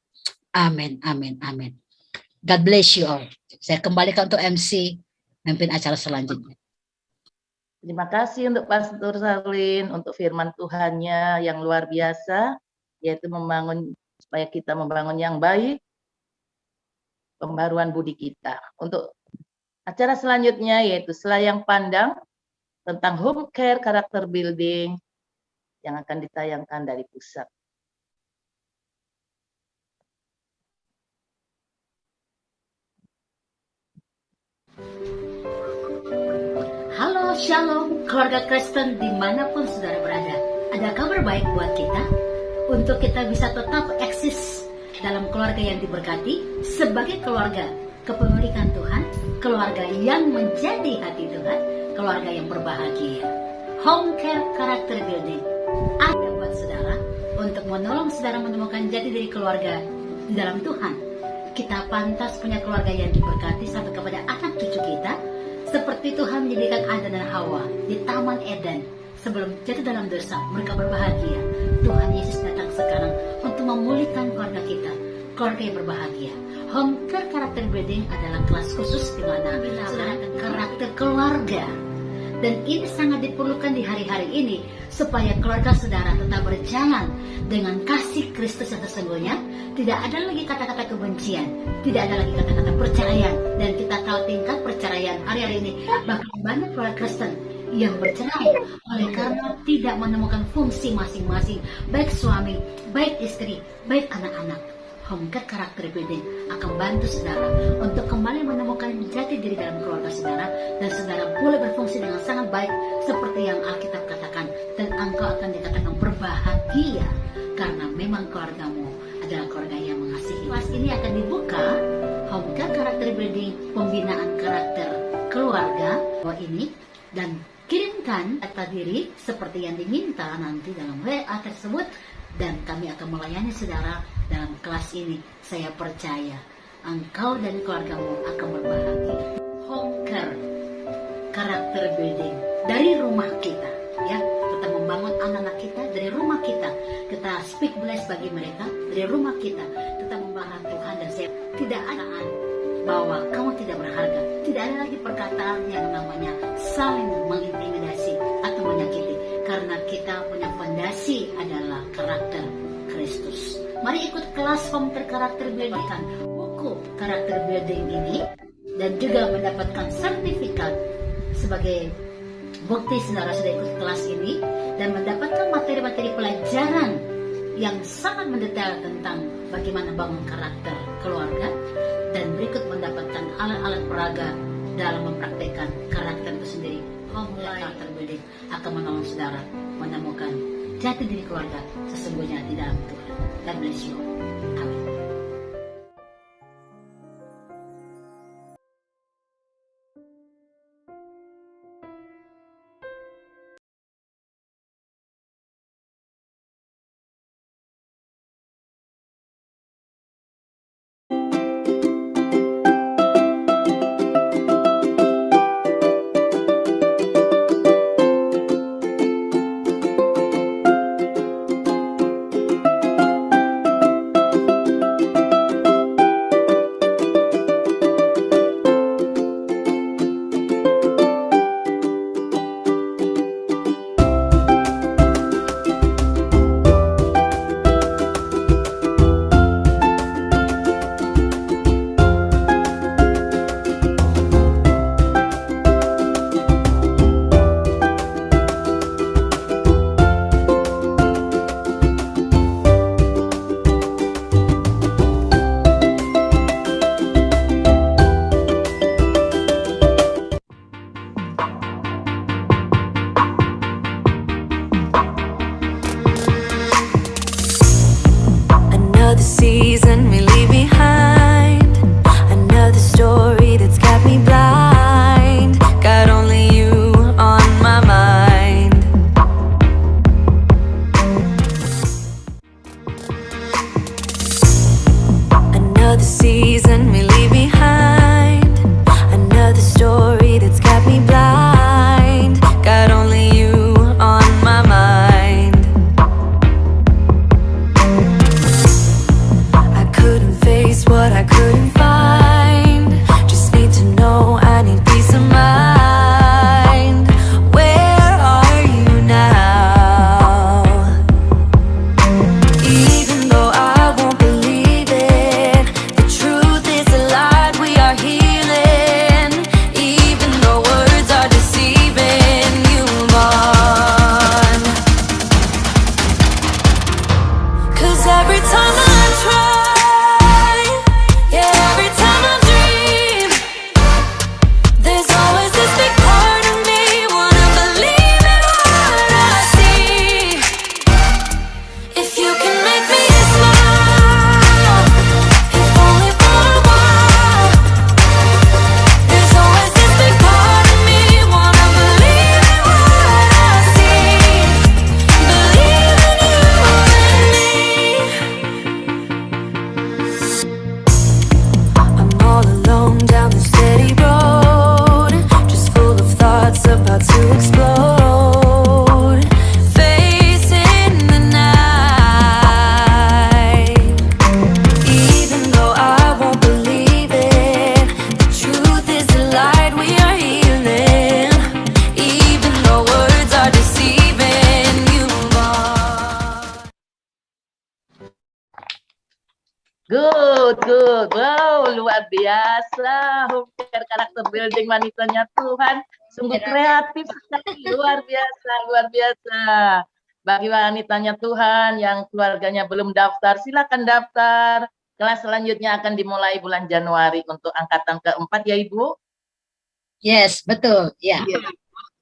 Amin, amin, amin. God bless you all. Saya kembalikan untuk MC memimpin acara selanjutnya. Terima kasih untuk Pastor Sarlin untuk firman Tuhannya yang luar biasa, yaitu supaya kita membangun yang baik, pembaruan budi kita. Untuk acara selanjutnya yaitu Selayang Pandang tentang home care karakter building yang akan ditayangkan dari pusat. Halo, shalom, keluarga Kristen dimanapun saudara berada. Ada kabar baik buat kita, untuk kita bisa tetap eksis dalam keluarga yang diberkati, sebagai keluarga kepemilikan Tuhan, keluarga yang menjadi hati Tuhan, keluarga yang berbahagia. Home care karakter building ada buat saudara, untuk menolong saudara menemukan jati diri keluarga di dalam Tuhan. Kita pantas punya keluarga yang diberkati sampai kepada anak cucu kita, seperti Tuhan menjadikan Adam dan Hawa di Taman Eden. Sebelum jatuh dalam dosa, mereka berbahagia. Tuhan Yesus datang sekarang untuk memulihkan keluarga kita, keluarga yang berbahagia. Home care karakter building adalah kelas khusus di mana saudara karakter keluarga. Dan ini sangat diperlukan di hari-hari ini, supaya keluarga saudara tetap berjalan dengan kasih Kristus yang sesungguhnya. Tidak ada lagi kata-kata kebencian, tidak ada lagi kata-kata perceraian. Dan kita tahu tingkat perceraian hari-hari ini, bahkan banyak keluarga Kristen yang bercerai oleh karena tidak menemukan fungsi masing-masing, baik suami, baik istri, baik anak-anak. Home care karakter building akan bantu saudara untuk kembali menemukan jati diri dalam keluarga saudara, dan saudara boleh berfungsi dengan sangat baik seperti yang Alkitab katakan, dan engkau akan dikatakan berbahagia karena memang keluargamu adalah keluarga yang mengasihi. Kelas ini akan dibuka home care karakter building, pembinaan karakter keluarga ini, dan kirimkan data diri seperti yang diminta nanti dalam WA tersebut, dan kami akan melayani saudara dalam kelas ini. Saya percaya engkau dan keluargamu akan berbahagia. Home care karakter building dari rumah kita, ya. Kita membangun anak-anak kita dari rumah kita. Kita speak bless bagi mereka dari rumah kita. Kita membahas Tuhan, dan saya tidak ada bahwa kamu tidak berharga. Tidak ada lagi perkataan yang namanya saling mengintimidasi atau menyakiti, karena kita punya fondasi adalah karakter Kristus. Mari ikut kelas home care karakter building, buku karakter building ini, dan juga mendapatkan sertifikat sebagai bukti saudara sudah ikut kelas ini, dan mendapatkan materi-materi pelajaran yang sangat mendetail tentang bagaimana bangun karakter keluarga, dan berikut mendapatkan alat-alat peraga dalam mempraktekkan karakter itu sendiri. Home care karakter building akan menolong saudara menemukan jati diri keluarga sesungguhnya di dalam Tuhan. God bless you. Amin. seas and we leave behind another story that's got me blind. Got only you on my mind. I couldn't face what I couldn't find. Just need to know I need peace of mind. Where are you now? Even though I won't believe it, the truth is a lie, we are healing. Even though words are deceiving, you move on. 'Cause every time I try, yeah, every time I dream, there's always this big part of me wanna believe in what I see. If you can make me smile, if only for a while, there's always this big part of me wanna believe in what I see. Believe in you and me. I'm all alone down the steady road, just full of thoughts about to explode. Facing the night, even though I won't believe it, the truth is a light, we are healing. Even though words are deceiving, you move on. Good. Wow, luar biasa. Home care karakter building wanitanya Tuhan. Sungguh kreatif sekali, luar biasa. Bagi wanitanya Tuhan yang keluarganya belum daftar, silakan daftar. Kelas selanjutnya akan dimulai bulan Januari untuk angkatan keempat ya Ibu. Yes, betul. Ya.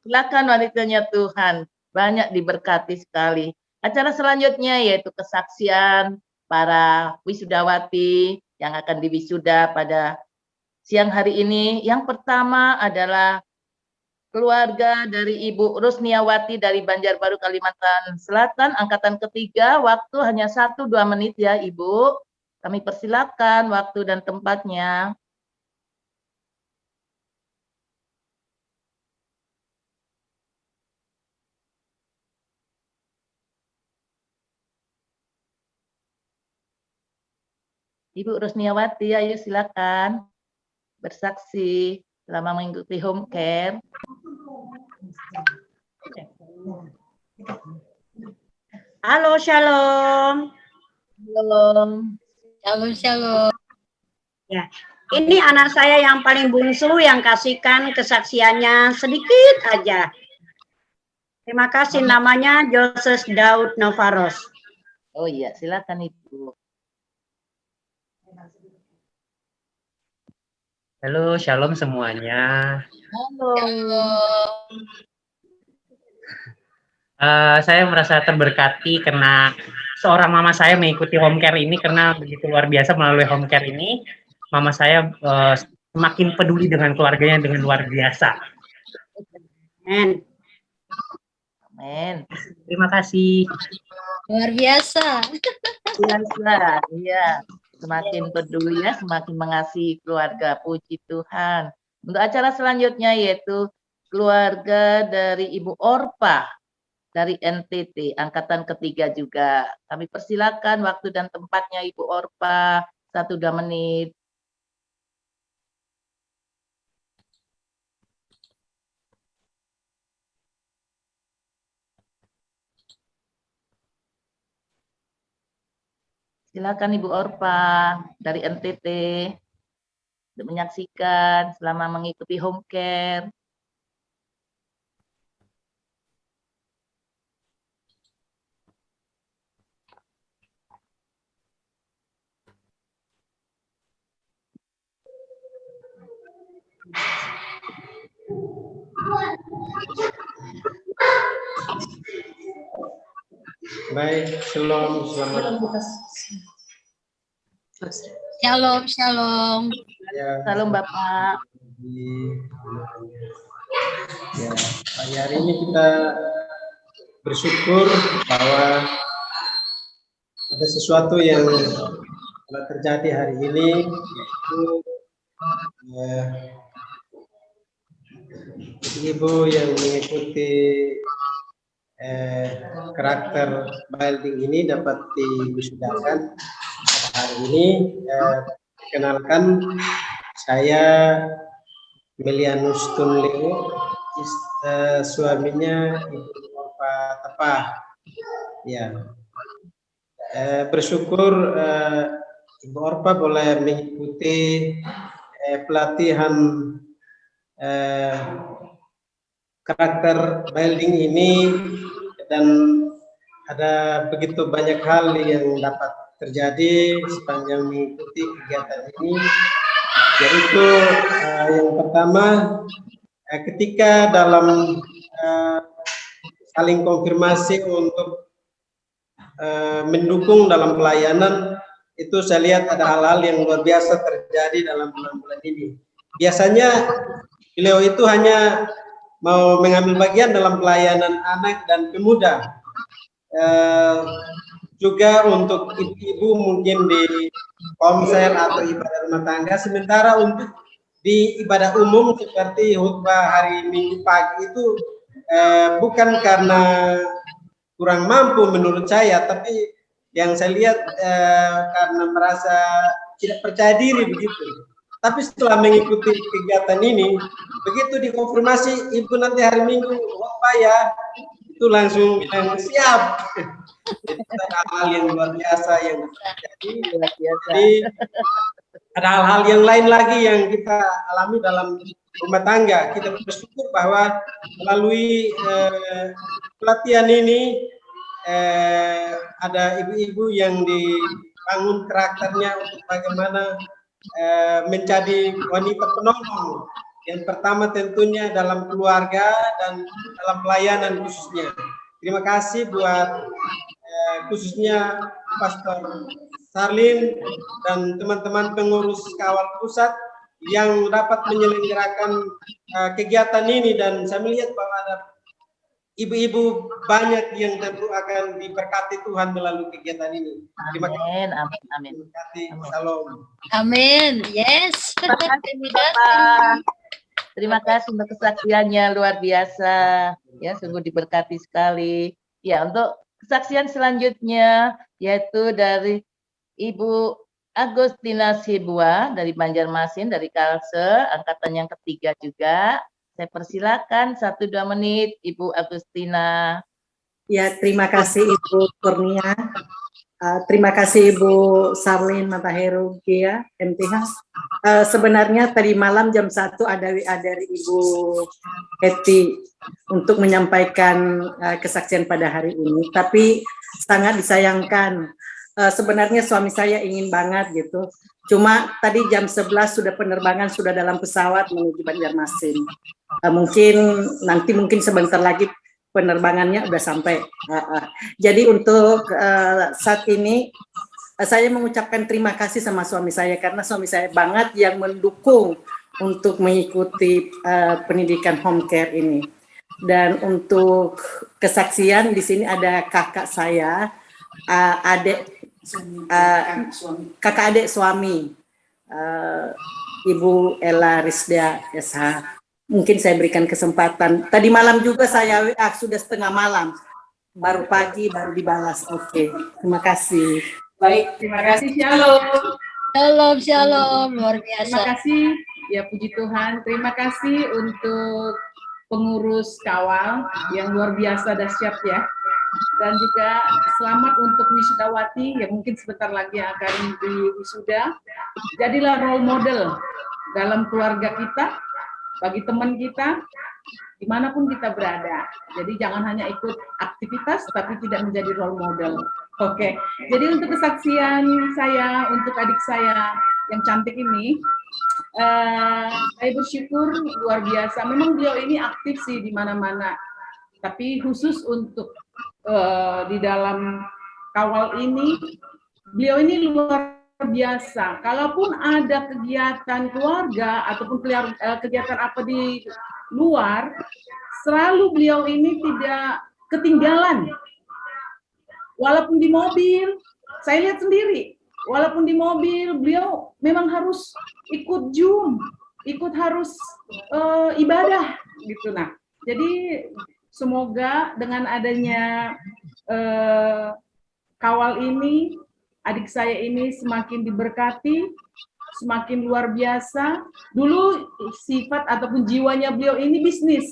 Silakan wanitanya Tuhan, banyak diberkati sekali. Acara selanjutnya yaitu kesaksian para wisudawati yang akan diwisuda pada siang hari ini. Yang pertama adalah keluarga dari Ibu Rusniawati dari Banjarbaru, Kalimantan Selatan, angkatan ketiga. Waktu hanya 1-2 menit ya Ibu. Kami persilakan waktu dan tempatnya. Ibu Rusniawati, ayo silakan bersaksi selama mengikuti home care. Halo, shalom. Shalom. Shalom. Ya, ini anak saya yang paling bungsu yang kasihkan kesaksiannya sedikit aja. Terima kasih, namanya Joses Daud Novaros. Oh iya, silakan Ibu. Halo, shalom semuanya. Halo. Saya merasa terberkati karena seorang mama saya mengikuti home care ini karena begitu luar biasa melalui home care ini. Mama saya semakin peduli dengan keluarganya dengan luar biasa. Amin. Amin. Terima kasih. Luar biasa. Biasa, iya. Semakin peduli ya, semakin mengasihi keluarga. Puji Tuhan. Untuk acara selanjutnya yaitu keluarga dari Ibu Orpa dari NTT, angkatan ketiga juga. Kami persilakan waktu dan tempatnya Ibu Orpa, 1-2 menit. Silakan Ibu Orpa dari NTT untuk menyaksikan selama mengikuti home care. Baik, shalom, selamat. Shalom. Ya, Salam Bapak. ya, pagi hari ini kita bersyukur bahwa ada sesuatu yang telah terjadi hari ini, yaitu ibu yang mengikuti karakter building ini dapat diwisudakan hari ini. Kenalkan, saya Melianus Tunleo, suaminya Ibu Orpa Tepah. Ya, bersyukur Ibu Orpa boleh mengikuti pelatihan karakter building ini, dan ada begitu banyak hal yang dapat terjadi sepanjang mengikuti kegiatan ini, yaitu yang pertama, ketika dalam saling konfirmasi untuk mendukung dalam pelayanan, itu saya lihat ada hal-hal yang luar biasa terjadi dalam bulan-bulan ini. Biasanya beliau itu hanya mau mengambil bagian dalam pelayanan anak dan pemuda, juga untuk ibu-ibu mungkin di komsel atau ibadah rumah tangga, sementara untuk di ibadah umum seperti khutbah hari Minggu pagi itu bukan karena kurang mampu menurut saya, tapi yang saya lihat karena merasa tidak percaya diri begitu. Tapi setelah mengikuti kegiatan ini, begitu dikonfirmasi, ibu nanti hari Minggu khotbah ya, itu langsung siap. Itu ada hal yang luar biasa yang terjadi. Jadi ada hal-hal yang lain lagi yang kita alami dalam rumah tangga. Kita bersyukur bahwa melalui pelatihan ini ada ibu-ibu yang dibangun karakternya untuk bagaimana menjadi wanita penolong. Yang pertama tentunya dalam keluarga dan dalam pelayanan khususnya. Terima kasih buat khususnya Pastor Sarlin dan teman-teman pengurus kawal pusat yang dapat menyelenggarakan kegiatan ini, dan saya melihat bahwa ada ibu-ibu banyak yang tentu akan diberkati Tuhan melalui kegiatan ini. Terima kasih. Amin, amin. Terima kasih. Salam. Amin. Yes. Terima kasih untuk kesaksiannya, luar biasa. Ya, sungguh diberkati sekali. Ya, untuk kesaksian selanjutnya yaitu dari Ibu Agustina Sibua dari Banjarmasin, dari Kalse, angkatan yang ketiga juga. Saya persilakan 1-2 menit, Ibu Agustina. Ya, terima kasih Ibu Kurnia. Terima kasih Ibu Sarlin Mataheru Gia, MTH. Sebenarnya tadi malam jam 1 ada WA dari Ibu Eti untuk menyampaikan kesaksian pada hari ini. Tapi sangat disayangkan. Sebenarnya suami saya ingin banget gitu. Cuma tadi jam 11 sudah penerbangan, sudah dalam pesawat menuju Banjarmasin. Mungkin sebentar lagi penerbangannya udah sampai. Jadi untuk saat ini saya mengucapkan terima kasih sama suami saya, karena suami saya banget yang mendukung untuk mengikuti pendidikan home care ini. Dan untuk kesaksian di sini ada kakak saya, kakak adik suami, Ibu Ella Rizda SH. Mungkin saya berikan kesempatan. Tadi malam juga saya sudah setengah malam, baru pagi baru dibalas. Oke, terima kasih. Baik, terima kasih. Shalom. Shalom, shalom, luar biasa. Terima kasih, ya puji Tuhan. Terima kasih untuk pengurus kawal yang luar biasa dahsyat ya. Dan juga selamat untuk wisudawati yang mungkin sebentar lagi akan diwisuda. Jadilah role model dalam keluarga kita, bagi teman kita, dimanapun kita berada. Jadi jangan hanya ikut aktivitas, tapi tidak menjadi role model. Oke, jadi untuk kesaksian saya, untuk adik saya yang cantik ini, saya bersyukur luar biasa. Memang beliau ini aktif sih di mana-mana, tapi khusus untuk di dalam kawal ini, beliau ini luar biasa. Kalaupun ada kegiatan keluarga ataupun kegiatan apa di luar, selalu beliau ini tidak ketinggalan. Walaupun di mobil, saya lihat sendiri, walaupun di mobil, beliau memang harus ikut Zoom, ikut harus ibadah gitu. Nah, jadi semoga dengan adanya kawal ini, adik saya ini semakin diberkati, semakin luar biasa. Dulu sifat ataupun jiwanya beliau ini bisnis.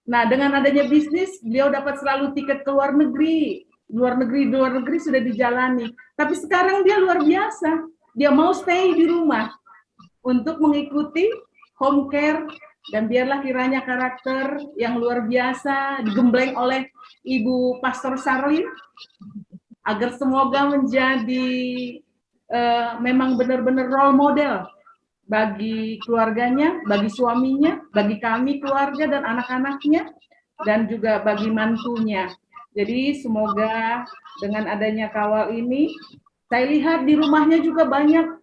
Nah, dengan adanya bisnis, beliau dapat selalu tiket ke luar negeri. Luar negeri sudah dijalani. Tapi sekarang dia luar biasa. Dia mau stay di rumah untuk mengikuti home care, dan biarlah kiranya karakter yang luar biasa digembleng oleh Ibu Pastor Sarlin, agar semoga menjadi memang benar-benar role model bagi keluarganya, bagi suaminya, bagi kami keluarga dan anak-anaknya, dan juga bagi mantunya. Jadi semoga dengan adanya kawal ini, saya lihat di rumahnya juga banyak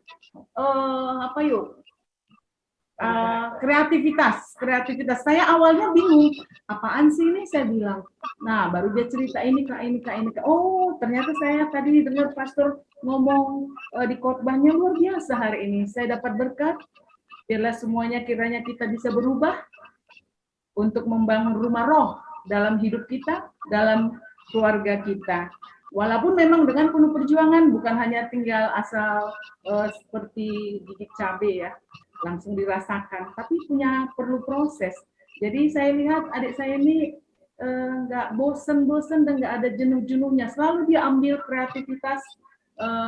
kreativitas. Saya awalnya bingung, apaan sih ini, saya bilang. Nah, baru dia cerita ini kak. Oh, ternyata saya tadi dengar pastor ngomong di khotbahnya luar biasa hari ini. Saya dapat berkat. Biarlah semuanya kiranya kita bisa berubah untuk membangun rumah roh dalam hidup kita, dalam keluarga kita. Walaupun memang dengan penuh perjuangan, bukan hanya tinggal asal seperti gigit cabai ya, langsung dirasakan, tapi perlu proses. Jadi saya lihat adik saya ini nggak bosen-bosen dan nggak ada jenuh-jenuhnya. Selalu dia ambil kreativitas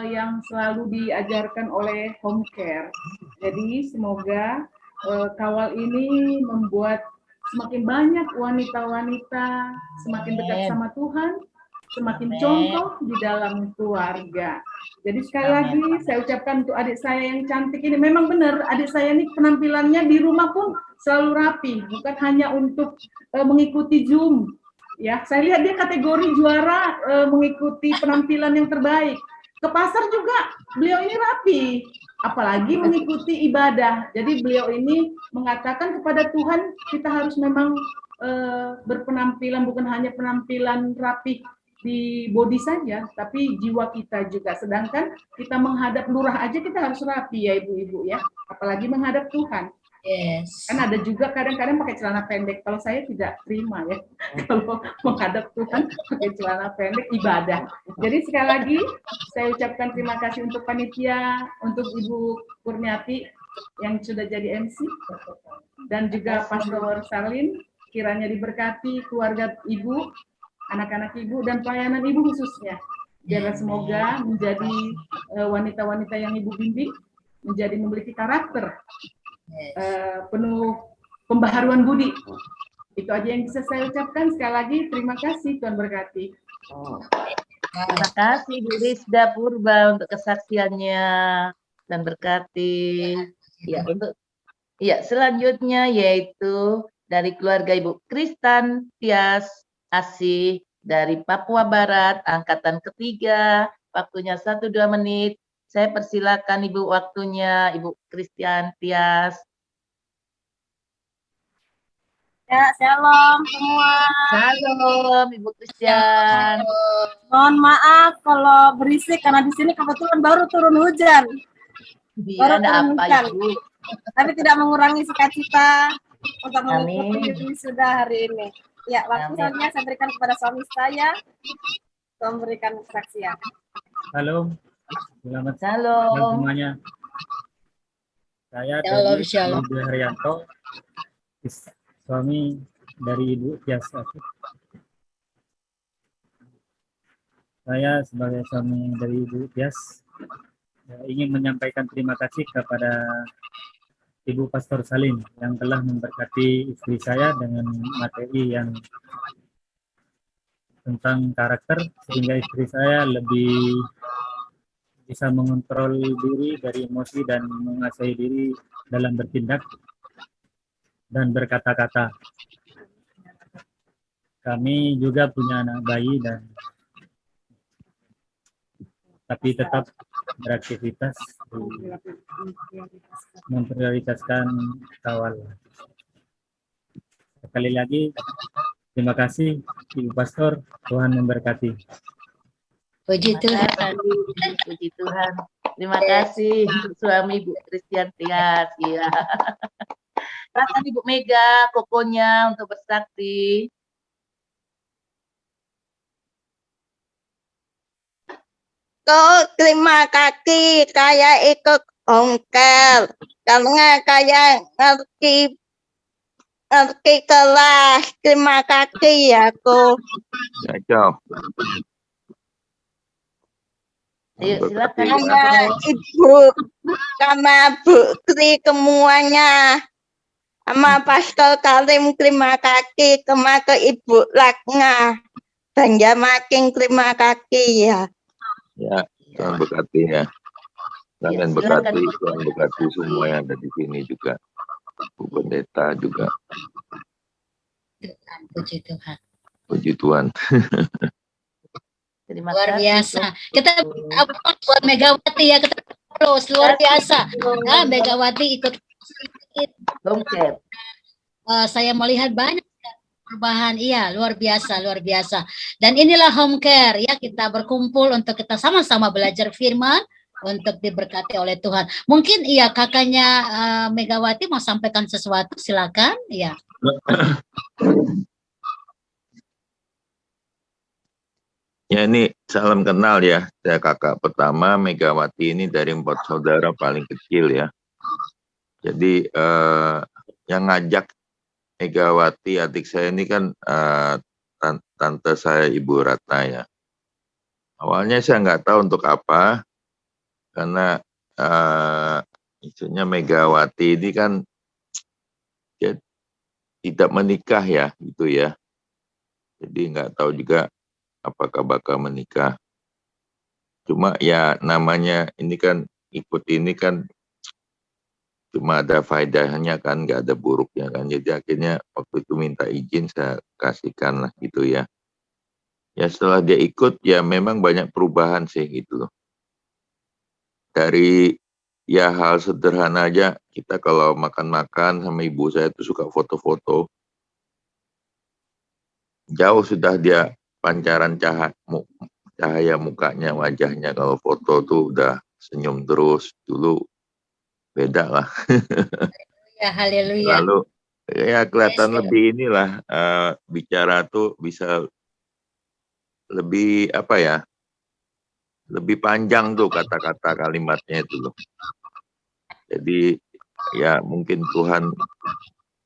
yang selalu diajarkan oleh home care. Jadi semoga kawal ini membuat semakin banyak wanita-wanita semakin dekat sama Tuhan, semakin contoh di dalam keluarga. Jadi sekali lagi saya ucapkan untuk adik saya yang cantik ini, memang benar adik saya ini penampilannya di rumah pun selalu rapi, bukan hanya untuk mengikuti Zoom. Ya, saya lihat dia kategori juara mengikuti penampilan yang terbaik. Ke pasar juga beliau ini rapi, apalagi mengikuti ibadah. Jadi beliau ini mengatakan kepada Tuhan, kita harus memang berpenampilan, bukan hanya penampilan rapi di body saja, tapi jiwa kita juga. Sedangkan kita menghadap lurah aja kita harus rapi ya ibu-ibu ya, apalagi menghadap Tuhan. Yes. Kan ada juga kadang-kadang pakai celana pendek. Kalau saya tidak terima ya, kalau menghadap Tuhan pakai celana pendek ibadah. Jadi sekali lagi saya ucapkan terima kasih untuk panitia, untuk Ibu Kurniati yang sudah jadi MC, dan juga Pastor Sarlin, kiranya diberkati keluarga ibu, anak-anak ibu, dan pelayanan ibu khususnya. Biarlah semoga menjadi wanita-wanita yang ibu bimbing, menjadi memiliki karakter penuh pembaharuan budi. Itu aja yang bisa saya ucapkan. Sekali lagi terima kasih, Tuhan berkati. Terima kasih Bu Rizda Purba untuk kesaksiannya dan berkati. Selanjutnya yaitu dari keluarga Ibu Kristan Tias Asih dari Papua Barat, angkatan ketiga, waktunya 1-2 menit. Saya persilakan Ibu waktunya, Ibu Christian Tias. Ya, shalom semua. Shalom Ibu Christian. Mohon maaf kalau berisik karena di sini kebetulan baru turun hujan. Baru turun hujan. Tapi tidak mengurangi sukacita untuk mengikuti wisuda hari ini. Ya, waktu selanjutnya saya berikan kepada suami saya untuk memberikan kesaksian. Halo. Selamat Shalom semuanya. Saya Shalom. Ibu Haryanto, suami dari Ibu Tias Asih. Saya sebagai suami dari Ibu Tias ingin menyampaikan terima kasih kepada Ibu Pastor Salim yang telah memberkati istri saya dengan materi yang tentang karakter, sehingga istri saya lebih bisa mengontrol diri dari emosi dan menguasai diri dalam bertindak dan berkata-kata. Kami juga punya anak bayi tapi tetap beraktivitas, memprioritaskan kawal. Sekali lagi terima kasih Ibu Pastor, Tuhan memberkati. Puji Terima Tuhan. kasih, puji Tuhan. Terima kasih suami Bu Christian Tias. Iya. Silakan Ibu Mega, kokonya untuk bersaksi. Terima kasih saya ikut ongkel karena saya ngerti kelas. Terima kasih ya Ko. Cocok. Ayo silakan Sama Ibu, sama Bu Tri semuanya. Sama Pastor Karim terima kasih, sama ke Ibu Lakna. Banjarmasin terima kasih ya. Ya, Tuhan berkati ya. Tuhan berkati, Tuhan berkati semua yang ada di sini juga. Bu Pendeta juga. Puji Tuhan. Puji Tuhan. Terima Luar kasih. biasa. Kita buat Megawati ya, kita terus luar biasa. Nah, Megawati ikut Home saya melihat banyak perubahan. Iya, luar biasa, luar biasa. Dan inilah home care ya, kita berkumpul untuk kita sama-sama belajar firman untuk diberkati oleh Tuhan. Mungkin iya kakaknya Megawati mau sampaikan sesuatu, silakan. Iya. Ya ini salam kenal ya. Saya kakak pertama Megawati ini dari 4 saudara paling kecil ya. Jadi yang ngajak Megawati adik saya ini kan tante saya Ibu Ratna ya. Awalnya saya nggak tahu untuk apa karena isunya Megawati ini kan ya, tidak menikah ya gitu ya. Jadi nggak tahu juga apakah bakal menikah. Cuma ya namanya ini kan ikut ini kan cuma ada faedahnya kan, nggak ada buruknya kan. Jadi akhirnya waktu itu minta izin saya kasihkan lah gitu ya. Ya setelah dia ikut ya memang banyak perubahan sih gitu loh. Dari ya hal sederhana aja, kita kalau makan-makan sama ibu saya tuh suka foto-foto. Jauh sudah dia pancaran cahaya mukanya, wajahnya kalau foto tuh udah senyum terus. Dulu beda lah. Ya, haleluya. Lalu ya kelihatan lebih inilah bicara tuh bisa lebih apa ya, lebih panjang tuh kata-kata kalimatnya itu loh. Jadi ya mungkin Tuhan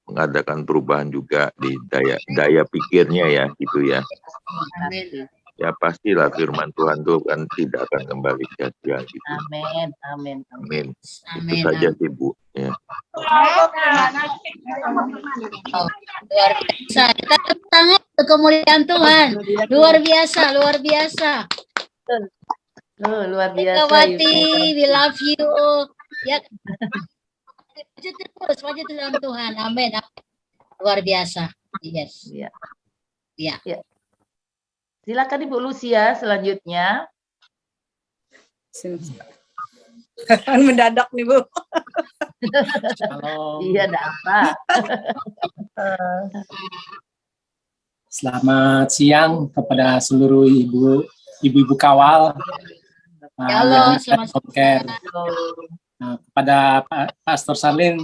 mengadakan perubahan juga di daya pikirnya ya gitu ya. Amin. Ya pastilah firman Tuhan tuh kan tidak akan kembali sia-sia gitu. Amin, amin, Amin. Amin, Itu saja sih Bu ya. Oh, luar biasa. Kita tepuk tangan untuk kemuliaan Tuhan. Luar biasa, luar biasa. Luar biasa. Megawati, we love you. Ya. Maju terus dalam Tuhan. Amin. Luar biasa. Yes. Iya. Iya. Ya. Silakan Ibu Lucia selanjutnya. Mendadak nih Bu. Iya, ada apa? Selamat siang kepada seluruh ibu-ibu kawal. Halo, selamat siang. Kepada Pastor Salin,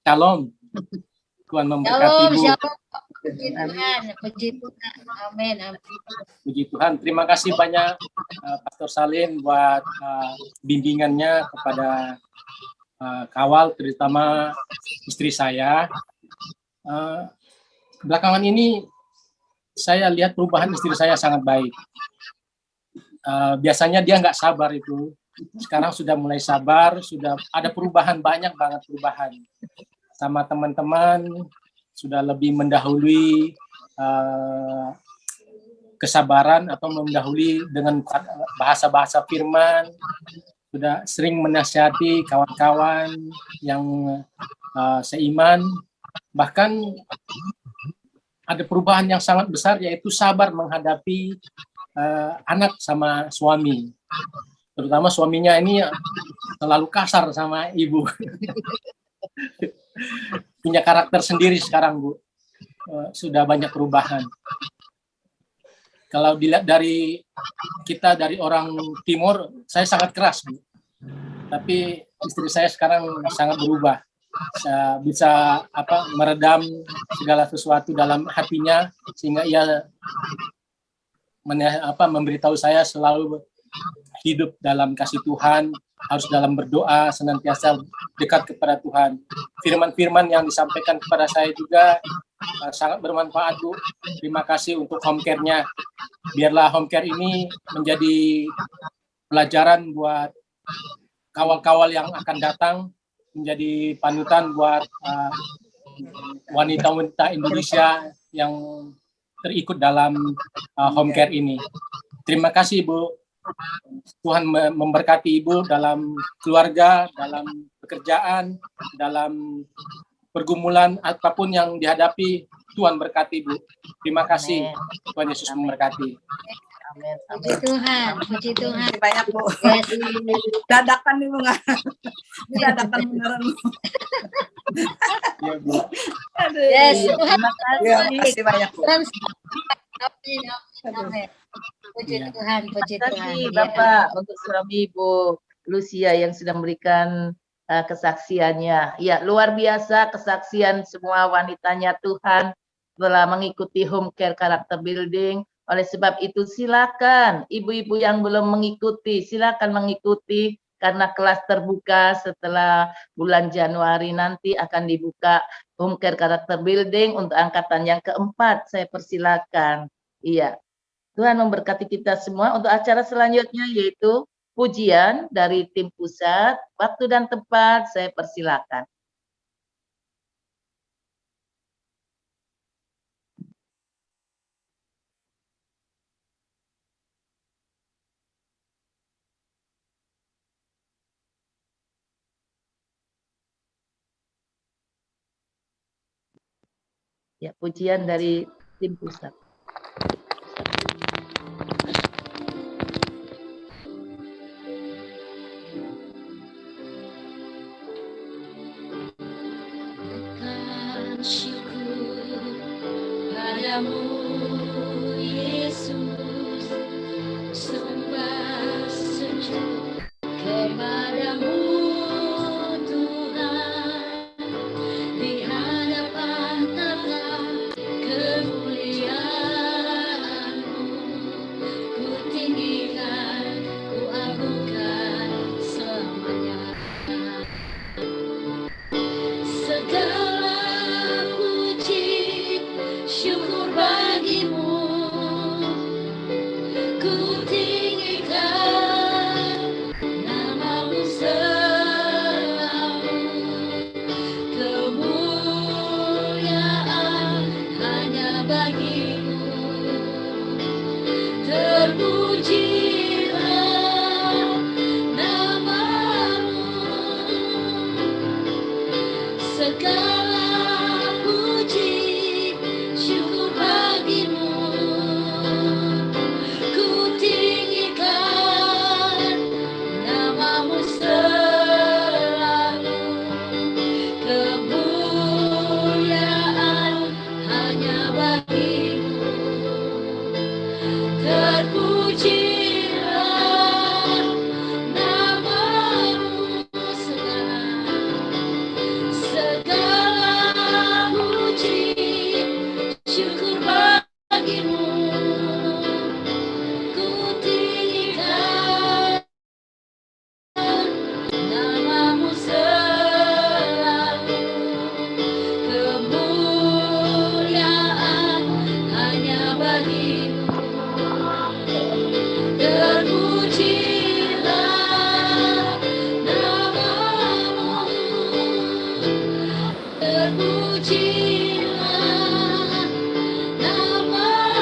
shalom. Tuhan memberkati Ibu. Shalom. Puji Tuhan, puji Tuhan. Amin. Puji Tuhan. Terima kasih banyak Pastor Salin buat bimbingannya kepada kawal, terutama istri saya. Belakangan ini saya lihat perubahan istri saya sangat baik. Biasanya dia nggak sabar itu. Sekarang sudah mulai sabar, sudah ada perubahan, banyak banget perubahan. Sama teman-teman, sudah lebih mendahului kesabaran atau mendahului dengan bahasa-bahasa firman, sudah sering menasihati kawan-kawan yang seiman, bahkan ada perubahan yang sangat besar yaitu sabar menghadapi anak sama suami. Terutama suaminya ini terlalu kasar sama ibu. Punya karakter sendiri sekarang Bu. Sudah banyak perubahan. Kalau dilihat dari kita dari orang timur, saya sangat keras, Bu. Tapi istri saya sekarang sangat berubah. Bisa meredam segala sesuatu dalam hatinya sehingga ia memberitahu saya selalu hidup dalam kasih Tuhan, harus dalam berdoa, senantiasa dekat kepada Tuhan. Firman-firman yang disampaikan kepada saya juga sangat bermanfaat, Bu. Terima kasih untuk home care-nya. Biarlah home care ini menjadi pelajaran buat kawal-kawal yang akan datang, menjadi panutan buat wanita-wanita Indonesia yang terikut dalam home care ini. Terima kasih, Bu. Tuhan memberkati Ibu dalam keluarga, dalam pekerjaan, dalam pergumulan apapun yang dihadapi. Tuhan berkati, Bu. Terima kasih. Tuhan Yesus memberkati. Amin. Puji Tuhan, puji Tuhan. Banyak, Bu. Dadakan nih, Bu. Dadakan beneran. Ya, Bu. Yes, Iya, Tuhan. Terima kasih banyak, Bu. Amin, amin. Puji Tuhan, puji Terima Tuhan. kasih Ya. Bapak untuk suami Ibu Lucia yang sudah memberikan kesaksiannya. Ya, luar biasa kesaksian semua wanitanya Tuhan telah mengikuti home care karakter building. Oleh sebab itu silakan ibu-ibu yang belum mengikuti, silakan mengikuti karena kelas terbuka setelah bulan Januari nanti akan dibuka home care karakter building untuk angkatan yang keempat. Saya persilakan. Iya. Tuhan memberkati kita semua untuk acara selanjutnya yaitu pujian dari tim pusat. Waktu dan tempat saya persilakan. Ya, pujian dari tim pusat. Syukur padamu Yesus, sembah sujud kepadamu Tuhan, di hadapan tata kemuliaan-Mu, ku tinggikan, ku agungkan selamanya. Segala puji syukur bagimu, ku tinggikan namamu selalu, kemuliaan hanya bagimu, terpujilah namamu. Segala puji syukur bagimu, ku tinggikan namamu selalu, kemuliaan hanya bagimu, terpujilah namamu segala puji syukur bagimu, ku tinggikan namamu selalu, kemuliaan hanya bagimu, terpujilah namamu, terpujilah namamu,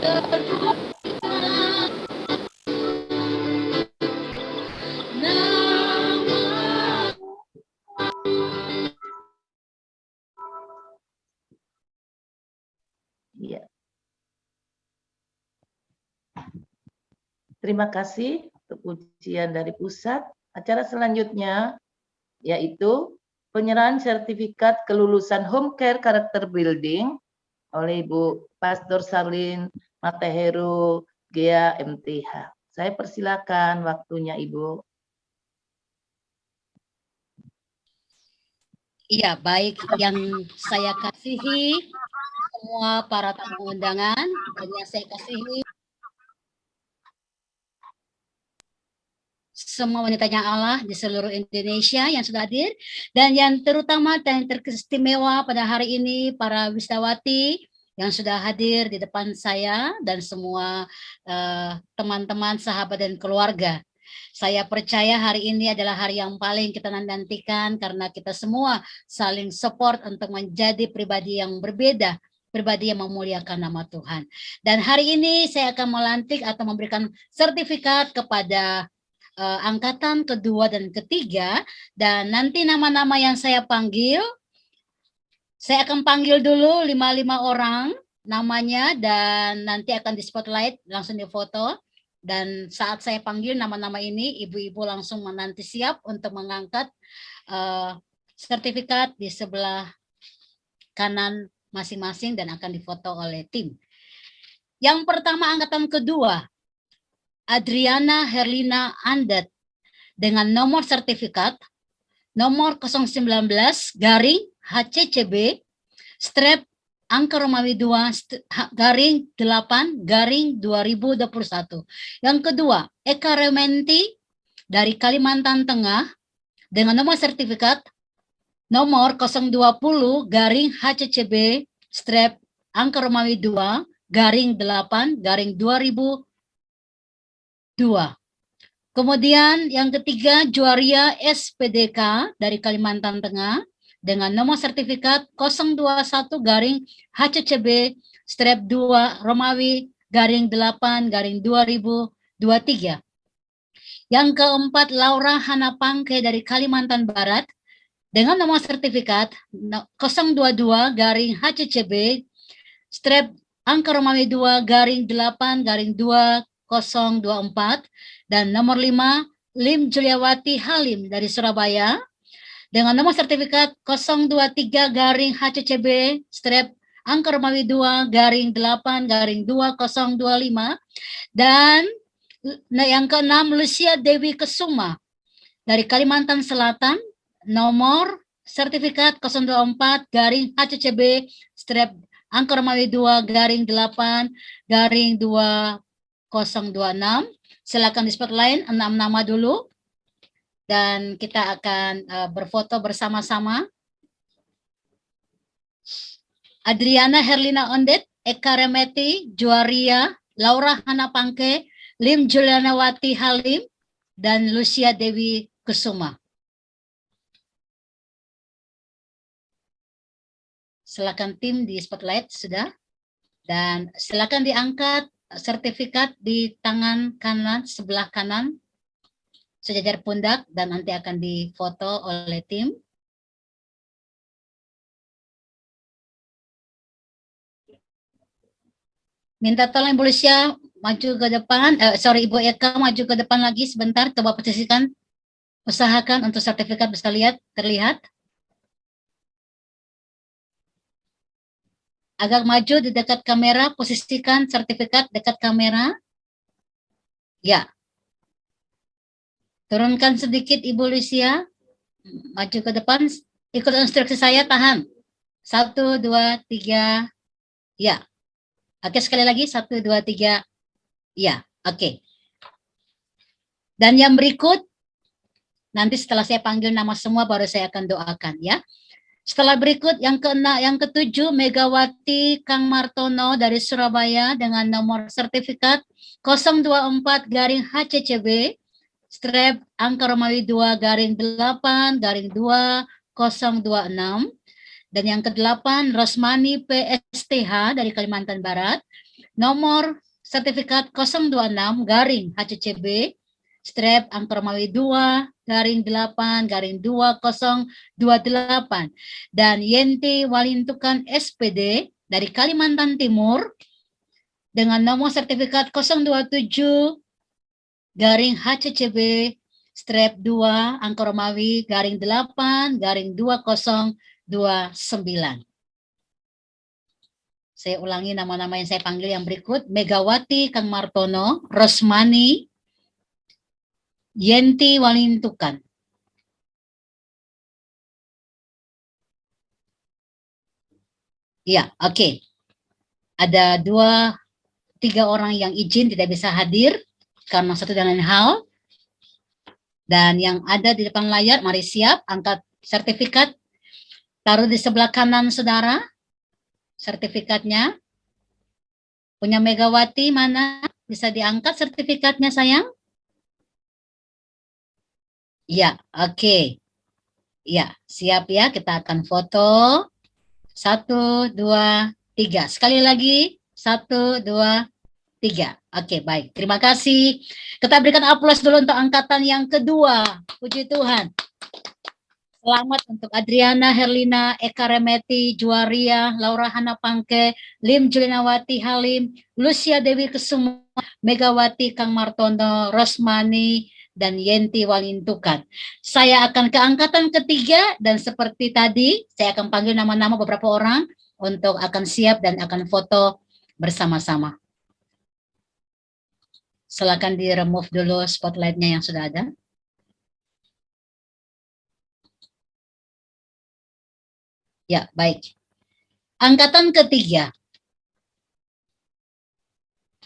terpujilah namamu. Iya. Terima kasih untuk pujian dari pusat. Acara selanjutnya yaitu penyerahan sertifikat kelulusan home care karakter building oleh Ibu Pastor Sarlin Mateheru Gea MTH. Saya persilakan waktunya Ibu. Iya, baik yang saya kasihi semua para tamu undangan dan yang saya kasihi semua wanitanya Allah di seluruh Indonesia yang sudah hadir, dan yang terutama dan teristimewa pada hari ini para wisdawati yang sudah hadir di depan saya dan semua teman-teman, sahabat dan keluarga. Saya percaya hari ini adalah hari yang paling kita nantikan karena kita semua saling support untuk menjadi pribadi yang berbeda, pribadi yang memuliakan nama Tuhan. Dan hari ini saya akan melantik atau memberikan sertifikat kepada angkatan kedua dan ketiga, dan nanti nama-nama yang saya panggil, saya akan panggil dulu 55 orang namanya dan nanti akan di spotlight, langsung difoto, dan saat saya panggil nama-nama ini, ibu-ibu langsung nanti siap untuk mengangkat sertifikat di sebelah kanan masing-masing dan akan difoto oleh tim. Yang pertama angkatan kedua, Adriana Herlina Andet dengan nomor sertifikat nomor 019 garing HCCB strap angka Romawi 2 garing 8 garing 2021. Yang kedua, Eka Rementi dari Kalimantan Tengah dengan nomor sertifikat nomor 020 garing HCCB strap angka Romawi 2 garing 8 garing 2022. Kemudian yang ketiga, Juaria SPDK dari Kalimantan Tengah dengan nomor sertifikat 021 garing HCCB strap 2 Romawi garing 8 garing 2023. Yang keempat, Laura Hanapangke dari Kalimantan Barat dengan nomor sertifikat 022 garing HCCB strap angka Romawi 2 garing 8 garing 2024, dan nomor 5 Lim Juliawati Halim dari Surabaya dengan nomor sertifikat 023 garing HCCB strap angka Romawi 2 garing 8 garing 2025, dan yang keenam Lucia Dewi Kesuma dari Kalimantan Selatan nomor sertifikat 024 garing HCCB strap angka Romawi 2 garing 8 garing 2026. Silakan di spotlight 6 nama dulu dan kita akan berfoto bersama-sama. Adriana Herlina Ondet, Eka Remeti, Juaria, Laura Hanapangke, Lim Julianawati Halim, dan Lucia Dewi Kusuma. Silakan tim di spotlight sudah, dan silakan diangkat sertifikat di tangan kanan, sebelah kanan, sejajar pundak, dan nanti akan difoto oleh tim. Minta tolong Ibu Lucia maju ke depan, Ibu Eka maju ke depan lagi sebentar, coba posisikan, usahakan untuk sertifikat bisa terlihat. Agak maju di dekat kamera, posisikan sertifikat dekat kamera. Ya. Turunkan sedikit Ibu Lucia. Maju ke depan, ikut instruksi saya, tahan. 1, 2, 3. Ya. Oke, sekali lagi 1, 2, 3. Ya, oke. Dan yang berikut, nanti setelah saya panggil nama semua baru saya akan doakan ya. Setelah berikut yang ketujuh Megawati Kang Martono dari Surabaya dengan nomor sertifikat 024 garing HCCB strap angka Romawi 2 garing 8 garing 2026, dan yang ke-8 Rosmani PSTH dari Kalimantan Barat nomor sertifikat 026 garing HCCB strap angka Romawi 2 garing 8 garing 2028, dan Yenti Walintukan SPD dari Kalimantan Timur dengan nomor sertifikat 027 garing HCCB strap 2 angka Romawi garing 8 garing 2029. Saya ulangi nama-nama yang saya panggil yang berikut. Megawati Kang Martono, Rosmani, Yenti Walintukan. Ya, oke. Ada 2-3 orang yang izin tidak bisa hadir karena satu dan lain hal. Dan yang ada di depan layar, mari siap, angkat sertifikat, taruh di sebelah kanan saudara, sertifikatnya. Punya Megawati mana? Bisa diangkat sertifikatnya sayang? Ya, oke. Ya, siap ya, kita akan foto. 1, 2, 3. Sekali lagi, 1, 2, 3. Oke, baik. Terima kasih. Kita berikan aplaus dulu untuk angkatan yang kedua. Puji Tuhan. Selamat untuk Adriana Herlina, Eka Remeti, Juaria, Laura Hana Pangke, Lim Julinawati Halim, Lucia Dewi Kesuma, Megawati Kang Martono, Rosmani, dan Yenti Walintukan. Saya akan ke angkatan ketiga dan seperti tadi, saya akan panggil nama-nama beberapa orang untuk akan siap dan akan foto bersama-sama. Silakan di-remove dulu spotlight-nya yang sudah ada. Ya, baik. Angkatan ketiga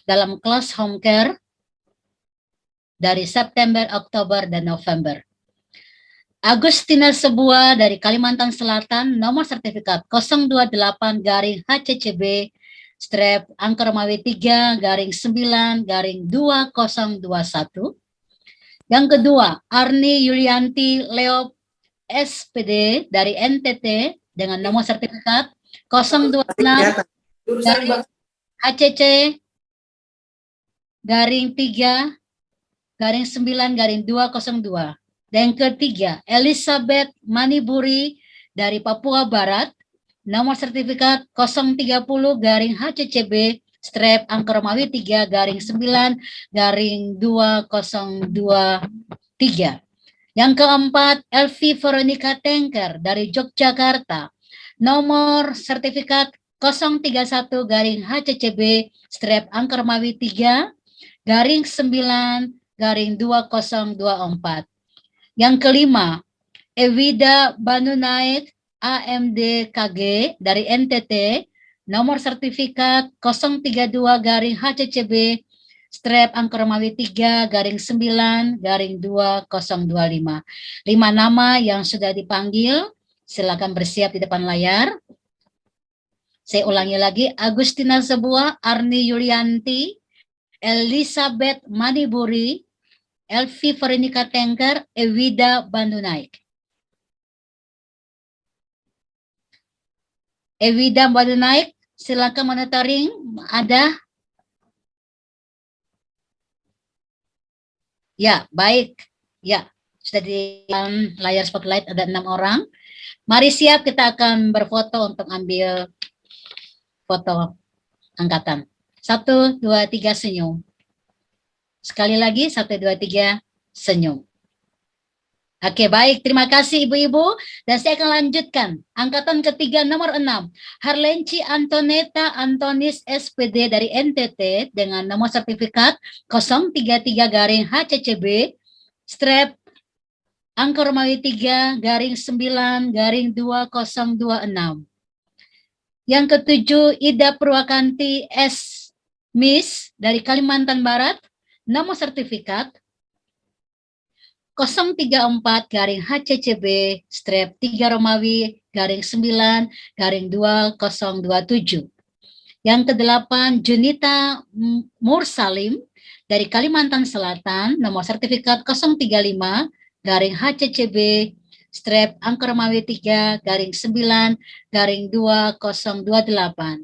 dalam kelas home care dari September, Oktober, dan November. Agustina Sebuah dari Kalimantan Selatan, nomor sertifikat 028-HCCB strap angka Romawi 3-9-2021. Yang kedua, Arni Yulianti Leo SPD dari NTT dengan nomor sertifikat 026-HCC garing 3-9-202. Dan ketiga, Elizabeth Maniburi dari Papua Barat, nomor sertifikat 030-HCCB strap angka Romawi 3-9-2023. Yang keempat, Elvi Veronica Tengker dari Yogyakarta, nomor sertifikat 031-HCCB strap angka Romawi 3-9-2024. Yang kelima, Evida Banunaik AMDKG dari NTT, nomor sertifikat 032-HCCB strap angka Romawi 3-9-2025. 5 nama yang sudah dipanggil, silakan bersiap di depan layar. Saya ulangi lagi, Agustina Sebuah, Arni Yulianti, Elizabeth Maniburi, Elvi Veronica Tengker, Evida Bandunaik. Evida Bandunaik, silakan monitoring, ada? Ya, baik. Ya, sudah di layar spotlight ada 6 orang. Mari siap, kita akan berfoto untuk ambil foto angkatan. 1, 2, 3, senyum. Sekali lagi, 1, 2, 3, senyum. Oke, baik. Terima kasih Ibu-Ibu. Dan saya akan lanjutkan. Angkatan ketiga nomor 6. Harlenci Antoneta Antonis SPD dari NTT dengan nomor sertifikat 033-HCCB strap angka Romawi 3-9-2026. Yang ketujuh, Ida Purwakanti S. Miss dari Kalimantan Barat, nomor sertifikat 034-HCCB strap 3 Romawi 9-2027. Yang kedelapan, Junita Mursalim dari Kalimantan Selatan, nomor sertifikat 035-HCCB strap angka Romawi 3-9-2028.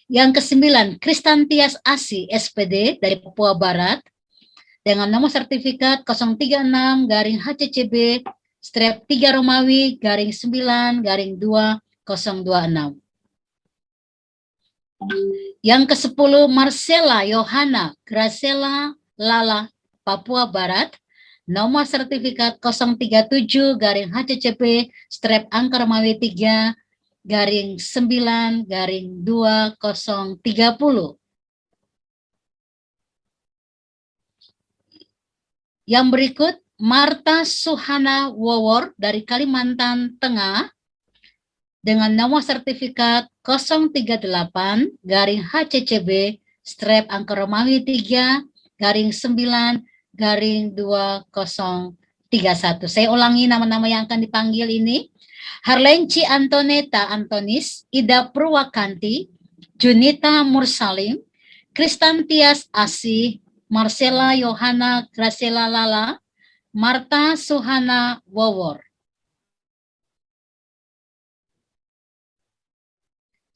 Yang kesembilan, Kristantias Asi SPD dari Papua Barat dengan nomor sertifikat 036-HCCB strap 3 Romawi 9-2026. Yang ke-10, Marcella Yohana Gracela Lala Papua Barat, nomor sertifikat 037-HCCB strap angka Romawi 9/2030. Yang berikut, Marta Suhana Wawor dari Kalimantan Tengah dengan nomor sertifikat 038-HCCB strap angka Romawi 3-9-2031. Saya ulangi nama-nama yang akan dipanggil ini. Harlenci Antoneta Antonis, Ida Purwakanti, Junita Mursalim, Kristantias Asih, Marcella Yohana Graciela Lala, Marta Suhana Wawor.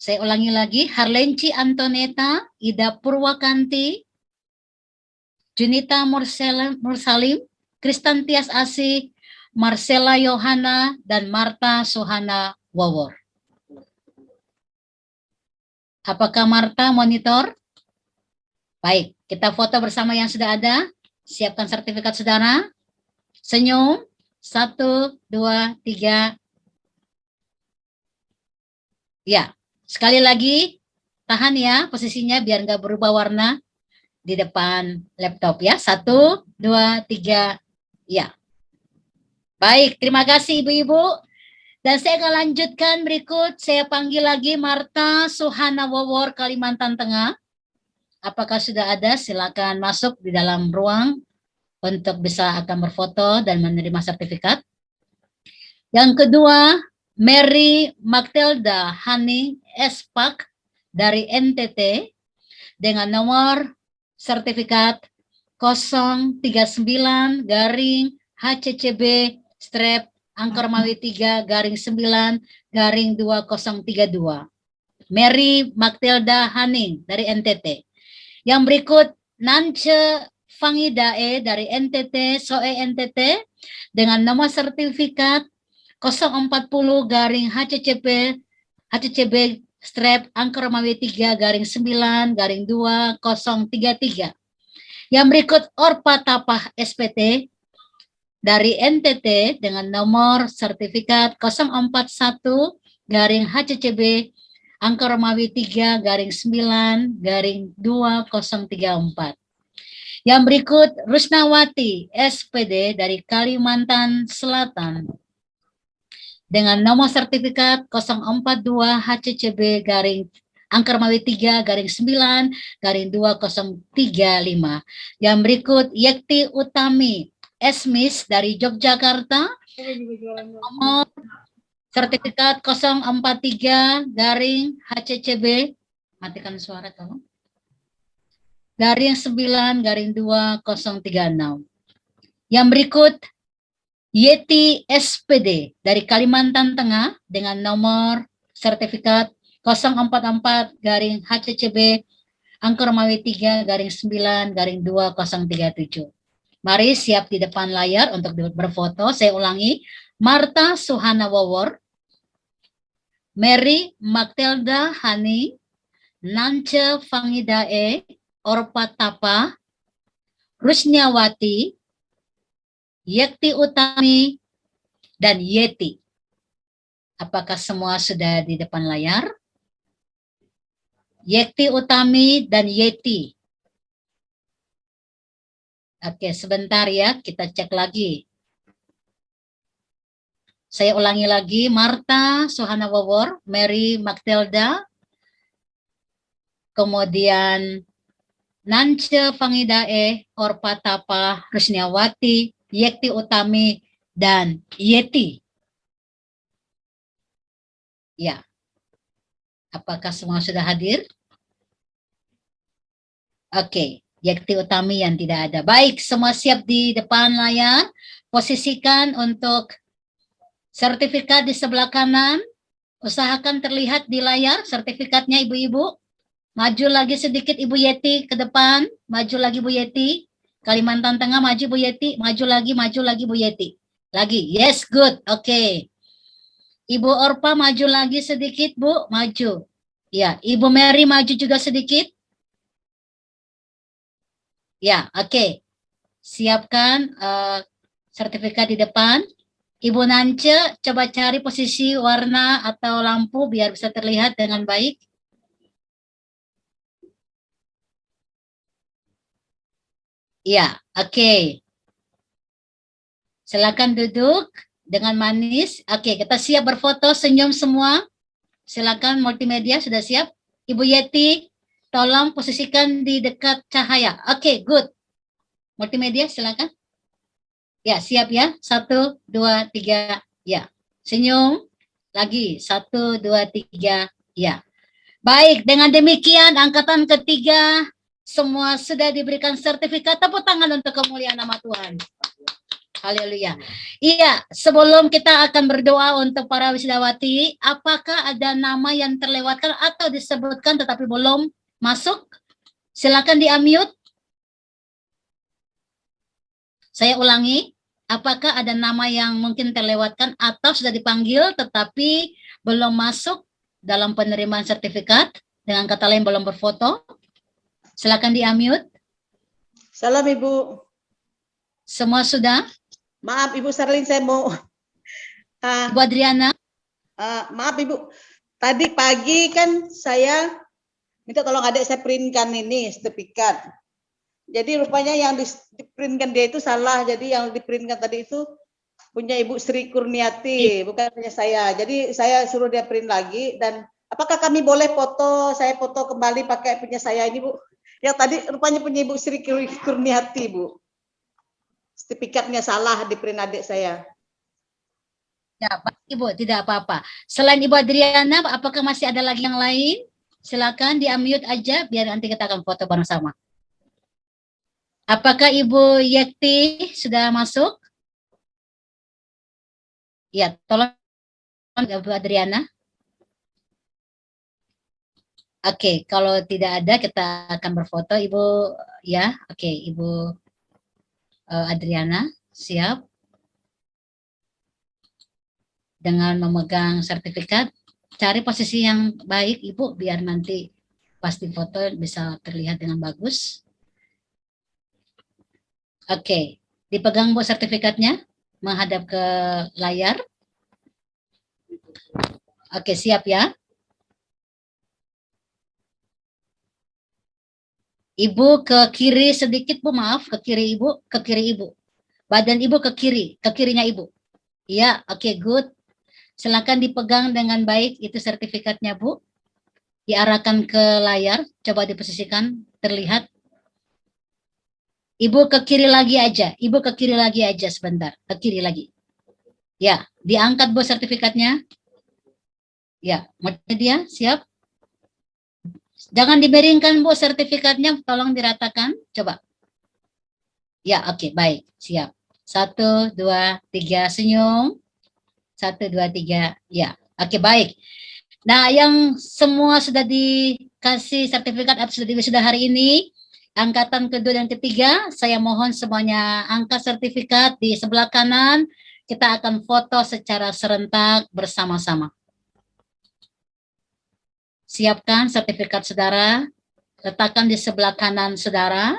Saya ulangi lagi, Harlenci Antoneta, Ida Purwakanti, Junita Mursalim, Kristantias Asih, Marcella Yohana, dan Marta Suhana Wawor. Apakah Marta monitor? Baik, kita foto bersama yang sudah ada. Siapkan sertifikat saudara. Senyum. 1, 2, 3. Ya, sekali lagi tahan ya posisinya biar nggak berubah warna di depan laptop ya. 1, 2, 3. Ya. Baik, terima kasih ibu-ibu. Dan saya akan lanjutkan berikut. Saya panggil lagi Marta Suhana Wawor, Kalimantan Tengah. Apakah sudah ada? Silakan masuk di dalam ruang untuk bisa akan berfoto dan menerima sertifikat. Yang kedua, Mary Magtelda Hani Espak dari NTT dengan nomor sertifikat 039-HCCB strap angka Romawi 3-9-2032. Mary Magtelda Haning dari NTT. Yang berikut Nance Fangidae dari NTT, SOE NTT dengan nomor sertifikat 040-HCCB strap angka Romawi 3-9-2033. Yang berikut Orpa Tapah SPT dari NTT dengan nomor sertifikat 041-HCCB angka Romawi 3-9-2034. Yang berikut Rusnawati SPD dari Kalimantan Selatan dengan nomor sertifikat 042-HCCB angka Romawi 3-9-2035. Yang berikut Yekti Utami Esmis dari Yogyakarta, nomor sertifikat 043-HCCB, matikan suara tolong, _9-2036. Yang berikut Yeti SPD dari Kalimantan Tengah dengan nomor sertifikat 044-HCCB angka Romawi 3-9-2037. Mari siap di depan layar untuk berfoto. Saya ulangi, Marta Suhana Wawor, Mary Magtelda Hani, Nance Fangidae, Orpa Tapa, Rusnyawati, Yekti Utami, dan Yeti. Apakah semua sudah di depan layar? Yekti Utami dan Yeti. Oke, sebentar ya, kita cek lagi. Saya ulangi lagi, Marta Suhana Wawor, Mary Magtelda, kemudian Nance Fangidae, Orpa Tapa, Rusnyawati, Yekti Utami, dan Yeti. Ya, apakah semua sudah hadir? Oke. Yekti Utami yang tidak ada. Baik, semua siap di depan layar. Posisikan untuk sertifikat di sebelah kanan. Usahakan terlihat di layar sertifikatnya ibu-ibu. Maju lagi sedikit Ibu Yeti ke depan. Maju lagi Bu Yeti. Kalimantan Tengah, maju Bu Yeti. Maju lagi Bu Yeti. Lagi, yes, good, oke. Ibu Orpa maju lagi sedikit Bu, maju. Ya, Ibu Mary maju juga sedikit. Ya, oke. Siapkan sertifikat di depan. Ibu Nance, coba cari posisi warna atau lampu biar bisa terlihat dengan baik. Ya, oke. Silakan duduk dengan manis. Oke, kita siap berfoto, senyum semua. Silakan multimedia sudah siap. Ibu Yeti, tolong posisikan di dekat cahaya. Oke, good. Multimedia silakan. Ya, siap ya. 1, 2, 3, ya. Senyum. Lagi. 1, 2, 3, ya. Baik, dengan demikian angkatan ketiga semua sudah diberikan sertifikat. Tepuk tangan untuk kemuliaan nama Tuhan. Haleluya. Iya, sebelum kita akan berdoa untuk para wisudawati, apakah ada nama yang terlewatkan atau disebutkan tetapi belum masuk? Silakan di-unmute. Saya ulangi, apakah ada nama yang mungkin terlewatkan atau sudah dipanggil tetapi belum masuk dalam penerimaan sertifikat, dengan kata lain belum berfoto? Silakan di-unmute. Salam Ibu. Semua sudah? Maaf Ibu Sarlin, saya mau Ibu Adriana. Maaf Ibu, tadi pagi kan saya minta tolong adik saya printkan ini sertifikat. Jadi rupanya yang diprintkan dia itu salah. Jadi yang diprintkan tadi itu punya Ibu Sri Kurniati, bukan punya saya. Jadi saya suruh dia print lagi. Dan apakah kami boleh foto? Saya foto kembali pakai punya saya ini Bu. Yang tadi rupanya punya Ibu Sri Kurniati Bu. Sertifikatnya salah di print adik saya. Ya, Ibu, tidak apa-apa. Selain Ibu Adriana, apakah masih ada lagi yang lain? Silakan di-unmute aja biar nanti kita akan foto bersama. Apakah Ibu Yekti sudah masuk? Ya, tolong Ibu Adriana. Oke, kalau tidak ada kita akan berfoto Ibu ya. Oke, Ibu Adriana, siap. Dengan memegang sertifikat, cari posisi yang baik Ibu biar nanti pasti foto bisa terlihat dengan bagus. Oke, dipegang Bu sertifikatnya, menghadap ke layar. Oke, siap ya. Ibu ke kiri sedikit Bu, maaf, ke kiri Ibu, ke kiri Ibu. Badan Ibu ke kirinya Ibu. Iya, oke, good. Silakan dipegang dengan baik itu sertifikatnya Bu. Diarahkan ke layar, coba diposisikan, terlihat. Ibu ke kiri lagi aja, Ibu ke kiri lagi aja sebentar, ke kiri lagi. Ya, diangkat Bu sertifikatnya. Ya, dia siap. Jangan dimiringkan Bu sertifikatnya, tolong diratakan, coba. Ya, oke, baik, siap. 1, 2, 3, senyum. 1, 2, 3, ya. Oke, baik. Nah, yang semua sudah dikasih sertifikat atau sudah hari ini, angkatan kedua dan ketiga, saya mohon semuanya angkat sertifikat di sebelah kanan. Kita akan foto secara serentak bersama-sama. Siapkan sertifikat saudara, letakkan di sebelah kanan saudara.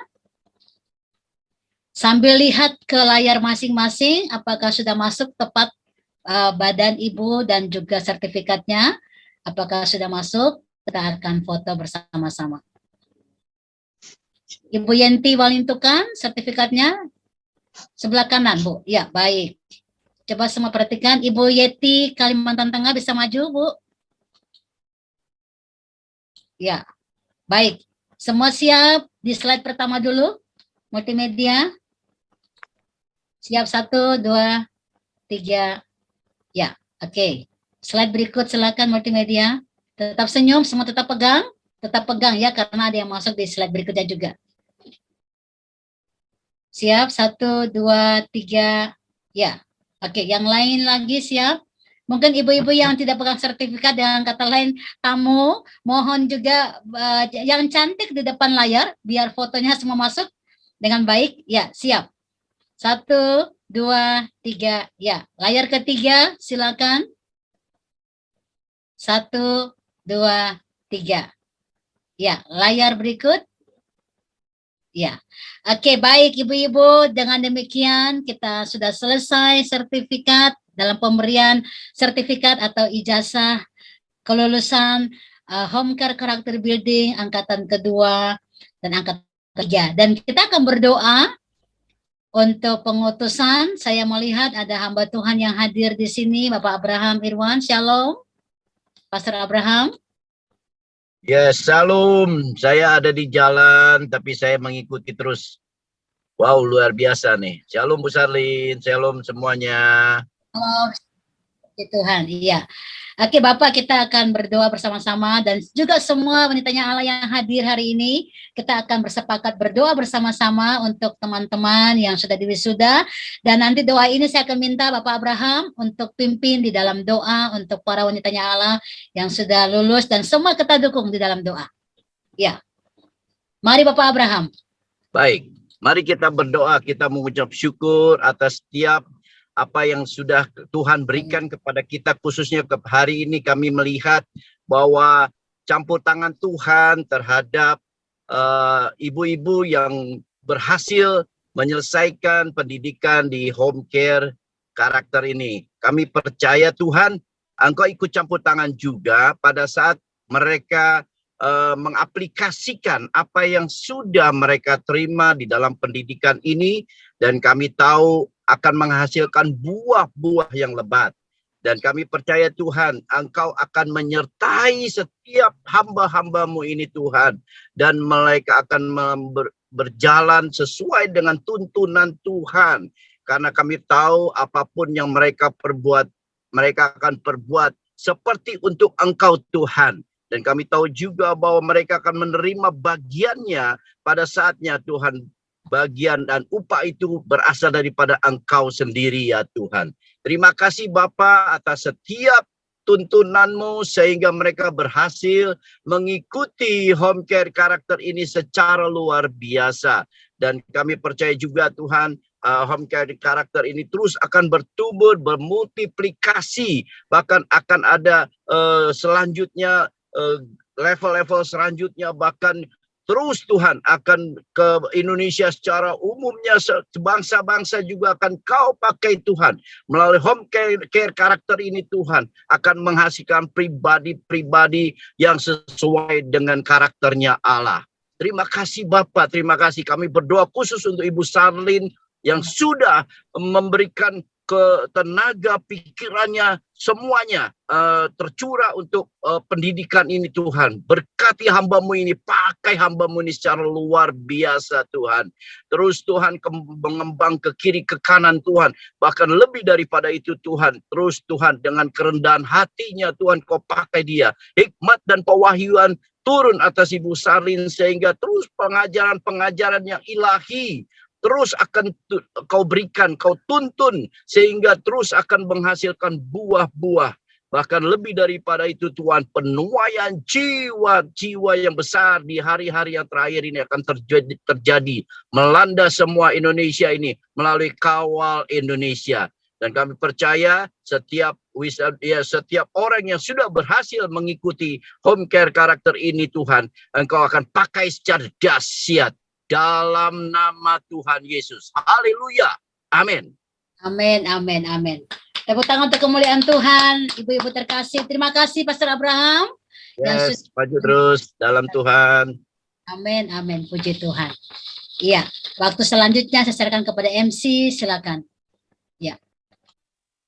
Sambil lihat ke layar masing-masing, apakah sudah masuk tepat badan Ibu dan juga sertifikatnya. Apakah sudah masuk? Kita akan foto bersama-sama. Ibu Yenti Walintukan, sertifikatnya sebelah kanan, Bu. Ya, baik. Coba semua perhatikan. Ibu Yeti Kalimantan Tengah bisa maju, Bu. Ya, baik. Semua siap di slide pertama dulu. Multimedia. Siap 1, 2, 3. Ya, oke. Slide berikut silakan multimedia. Tetap senyum, semua tetap pegang ya karena ada yang masuk di slide berikutnya juga. Siap 1, 2, 3. Ya, oke. Yang lain lagi siap. Mungkin ibu-ibu yang tidak pegang sertifikat dengan kata lain tamu, mohon juga yang cantik di depan layar biar fotonya semua masuk dengan baik. Ya, siap. 1, 2, 3. Ya, layar ketiga silakan. 1, 2, 3. Ya, layar berikut. Ya, oke, baik ibu-ibu. Dengan demikian kita sudah selesai sertifikat dalam pemberian sertifikat atau ijazah kelulusan Home Care Character Building angkatan kedua dan angkatan ketiga. Dan kita akan berdoa untuk pengutusan. Saya melihat ada hamba Tuhan yang hadir di sini, Bapak Abraham Irwan. Shalom, Pastor Abraham. Ya, shalom. Saya ada di jalan, tapi saya mengikuti terus. Wow, luar biasa nih. Shalom Bu Sarlin, shalom semuanya. Oh, Tuhan, iya. Oke Bapak, kita akan berdoa bersama-sama dan juga semua wanitanya Allah yang hadir hari ini. Kita akan bersepakat berdoa bersama-sama untuk teman-teman yang sudah diwisuda. Dan nanti doa ini saya akan minta Bapak Abraham untuk pimpin di dalam doa untuk para wanitanya Allah yang sudah lulus dan semua kita dukung di dalam doa. Ya, mari Bapak Abraham. Baik, mari kita berdoa, kita mengucap syukur atas setiap apa yang sudah Tuhan berikan kepada kita, khususnya ke hari ini kami melihat bahwa campur tangan Tuhan terhadap ibu-ibu yang berhasil menyelesaikan pendidikan di home care karakter ini. Kami percaya Tuhan, Engkau ikut campur tangan juga pada saat mereka mengaplikasikan apa yang sudah mereka terima di dalam pendidikan ini, dan kami tahu akan menghasilkan buah-buah yang lebat. Dan kami percaya Tuhan, Engkau akan menyertai setiap hamba-hambamu ini Tuhan. Dan mereka akan berjalan sesuai dengan tuntunan Tuhan. Karena kami tahu apapun yang mereka perbuat, mereka akan perbuat seperti untuk Engkau Tuhan. Dan kami tahu juga bahwa mereka akan menerima bagiannya pada saatnya Tuhan. Bagian dan upah itu berasal daripada Engkau sendiri ya Tuhan. Terima kasih Bapa atas setiap tuntunan-Mu sehingga mereka berhasil mengikuti home care karakter ini secara luar biasa. Dan kami percaya juga Tuhan, home care karakter ini terus akan bertumbuh, bermultiplikasi, bahkan akan ada selanjutnya level-level selanjutnya, bahkan terus Tuhan akan ke Indonesia secara umumnya, bangsa-bangsa juga akan Kau pakai Tuhan. Melalui home care karakter ini Tuhan akan menghasilkan pribadi-pribadi yang sesuai dengan karakternya Allah. Terima kasih Bapak, terima kasih. Kami berdoa khusus untuk Ibu Sarlin yang sudah memberikan tenaga pikirannya semuanya tercurah untuk pendidikan ini Tuhan. Berkati hamba-Mu ini, pakai hamba-Mu ini secara luar biasa Tuhan. Terus Tuhan mengembang ke kiri ke kanan Tuhan, bahkan lebih daripada itu Tuhan. Terus Tuhan dengan kerendahan hatinya Tuhan Kau pakai dia. Hikmat dan pewahyuan turun atas Ibu Sarlin sehingga terus pengajaran-pengajaran yang ilahi terus akan Kau berikan, Kau tuntun, sehingga terus akan menghasilkan buah-buah. Bahkan lebih daripada itu Tuhan, penuaian jiwa-jiwa yang besar di hari-hari yang terakhir ini akan terjadi. Melanda semua Indonesia ini melalui Kawal Indonesia. Dan kami percaya setiap orang yang sudah berhasil mengikuti home care karakter ini Tuhan, Engkau akan pakai secara dahsyat. Dalam nama Tuhan Yesus. Haleluya. Amin. Amin, amin, amin. Tepuk tangan untuk kemuliaan Tuhan. Ibu-ibu terkasih. Terima kasih Pastor Abraham. Yes, maju terus dalam Tuhan. Amin, amin. Puji Tuhan. Iya, waktu selanjutnya saya serahkan kepada MC. Silakan. Ya.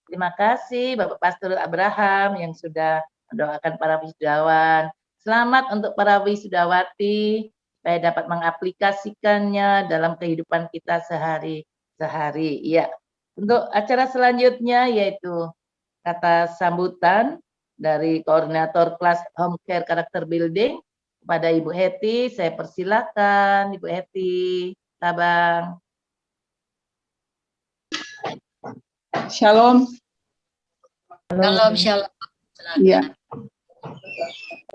Terima kasih Bapak Pastor Abraham yang sudah mendoakan para wisudawan. Selamat untuk para wisudawati, supaya dapat mengaplikasikannya dalam kehidupan kita sehari-hari. Ya, untuk acara selanjutnya yaitu kata sambutan dari koordinator kelas Home Care Character Building kepada Ibu Heti. Saya persilakan Ibu Heti, Tabang. Shalom. Shalom, shalom. Ya.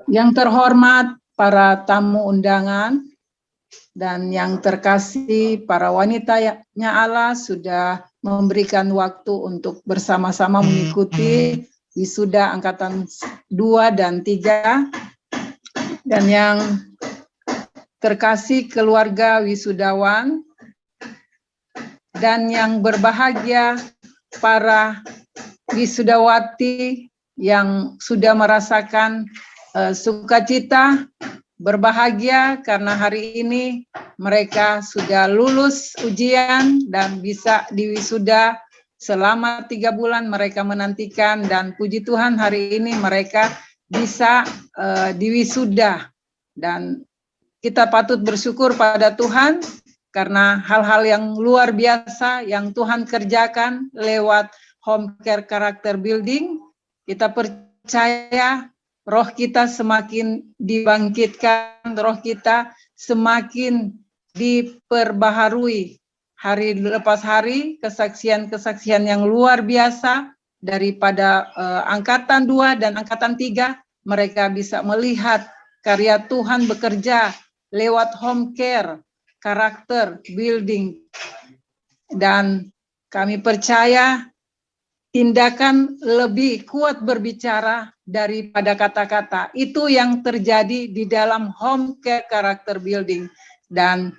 Yang terhormat para tamu undangan dan yang terkasih para wanitanya Allah sudah memberikan waktu untuk bersama-sama mengikuti wisuda angkatan 2 dan 3, dan yang terkasih keluarga wisudawan, dan yang berbahagia para wisudawati yang sudah merasakan sukacita, berbahagia karena hari ini mereka sudah lulus ujian dan bisa diwisuda. Selama 3 bulan mereka menantikan, dan puji Tuhan hari ini mereka bisa diwisuda, dan kita patut bersyukur pada Tuhan karena hal-hal yang luar biasa yang Tuhan kerjakan lewat Home Care Character Building. Kita percaya roh kita semakin dibangkitkan, roh kita semakin diperbaharui hari lepas hari, kesaksian-kesaksian yang luar biasa daripada angkatan 2 dan angkatan 3, mereka bisa melihat karya Tuhan bekerja lewat Home Care Character Building. Dan kami percaya tindakan lebih kuat berbicara daripada kata-kata. Itu yang terjadi di dalam Home Care Character Building. Dan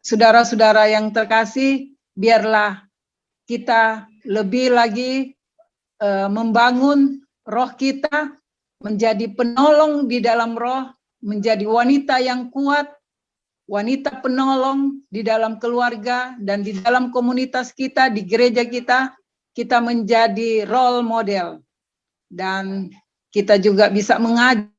saudara-saudara yang terkasih, biarlah kita lebih lagi membangun roh kita, menjadi penolong di dalam roh, menjadi wanita yang kuat, wanita penolong di dalam keluarga dan di dalam komunitas kita, di gereja kita, kita menjadi role model. Dan kita juga bisa mengajak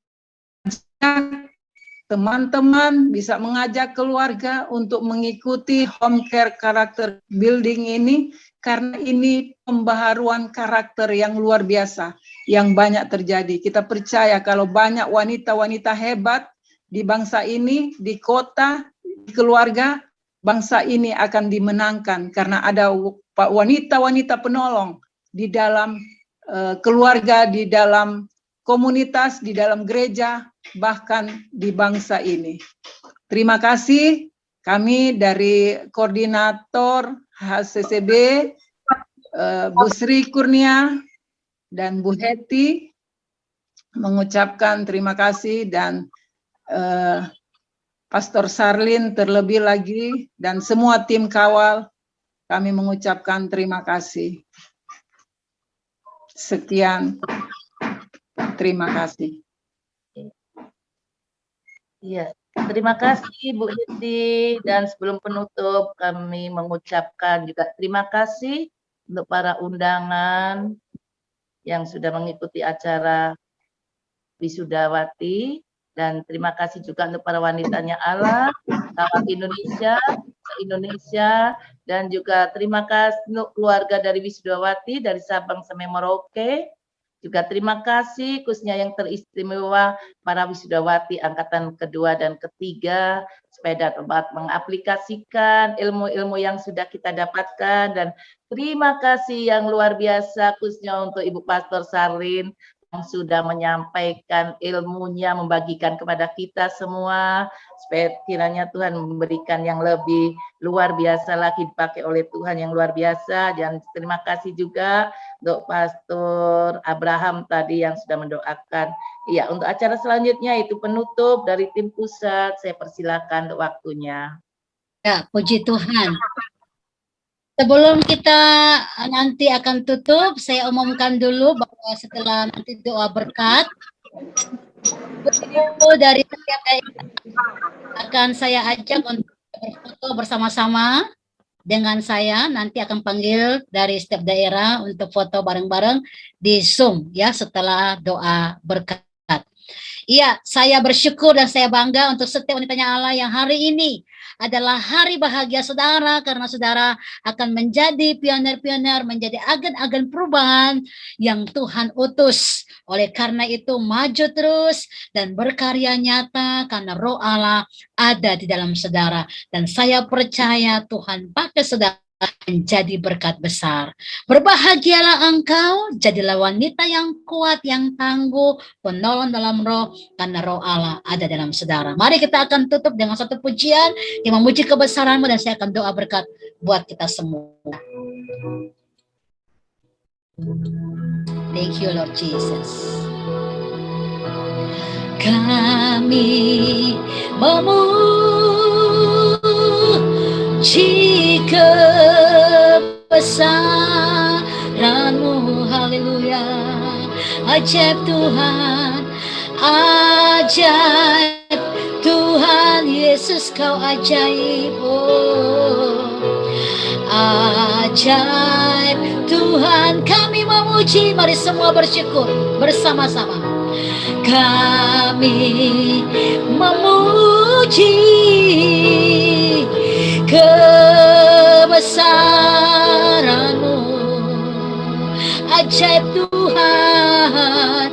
teman-teman, bisa mengajak keluarga untuk mengikuti Home Care Character Building ini, karena ini pembaharuan karakter yang luar biasa, yang banyak terjadi. Kita percaya kalau banyak wanita-wanita hebat di bangsa ini, di kota, di keluarga, bangsa ini akan dimenangkan, karena ada wanita-wanita penolong di dalam keluarga, di dalam komunitas, di dalam gereja, bahkan di bangsa ini. Terima kasih, kami dari Koordinator HCCB, Bu Sri Kurnia dan Bu Heti, mengucapkan terima kasih, dan Pastor Sarlin terlebih lagi, dan semua tim kawal, kami mengucapkan terima kasih. Sekian, terima kasih. Iya, terima kasih Bu Heti, dan sebelum penutup kami mengucapkan juga terima kasih untuk para undangan yang sudah mengikuti acara Wisudawati, dan terima kasih juga untuk para wanitanya Allah, kawal Indonesia, dan juga terima kasih untuk keluarga dari Wisudawati dari Sabang sampai Merauke. Juga terima kasih khususnya yang teristimewa para wisudawati angkatan kedua dan ketiga, supaya dapat mengaplikasikan ilmu-ilmu yang sudah kita dapatkan. Dan terima kasih yang luar biasa khususnya untuk Ibu Pastor Sarlin yang sudah menyampaikan ilmunya, membagikan kepada kita semua, supaya kiranya Tuhan memberikan yang lebih luar biasa lagi, dipakai oleh Tuhan yang luar biasa. Dan terima kasih juga untuk Pastor Abraham tadi yang sudah mendoakan. Iya, untuk acara selanjutnya itu penutup dari tim pusat, saya persilakan untuk waktunya. Ya, puji Tuhan. Sebelum kita nanti akan tutup, saya umumkan dulu bahwa setelah nanti doa berkat, dari setiap daerah akan saya ajak untuk berfoto bersama-sama dengan saya. Nanti akan panggil dari setiap daerah untuk foto bareng-bareng di Zoom ya setelah doa berkat. Iya, saya bersyukur dan saya bangga untuk setiap wanitanya Allah yang hari ini adalah hari bahagia saudara, karena saudara akan menjadi pionir-pionir, menjadi agen-agen perubahan yang Tuhan utus. Oleh karena itu maju terus dan berkarya nyata karena roh Allah ada di dalam saudara. Dan saya percaya Tuhan pakai saudara menjadi berkat besar. Berbahagialah engkau, jadilah wanita yang kuat, yang tangguh, penolong dalam roh, karena roh Allah ada dalam saudara. Mari kita akan tutup dengan satu pujian yang memuji kebesaran-Mu, dan saya akan doa berkat buat kita semua. Thank you Lord Jesus. Kami memuji kebesaran mulia, ajaib Tuhan, ajaib Tuhan Yesus kau ajaib, oh ajaib Tuhan kami memuji. Mari semua bersyukur bersama-sama. Kami memuji kebesaran-Mu, ajaib Tuhan,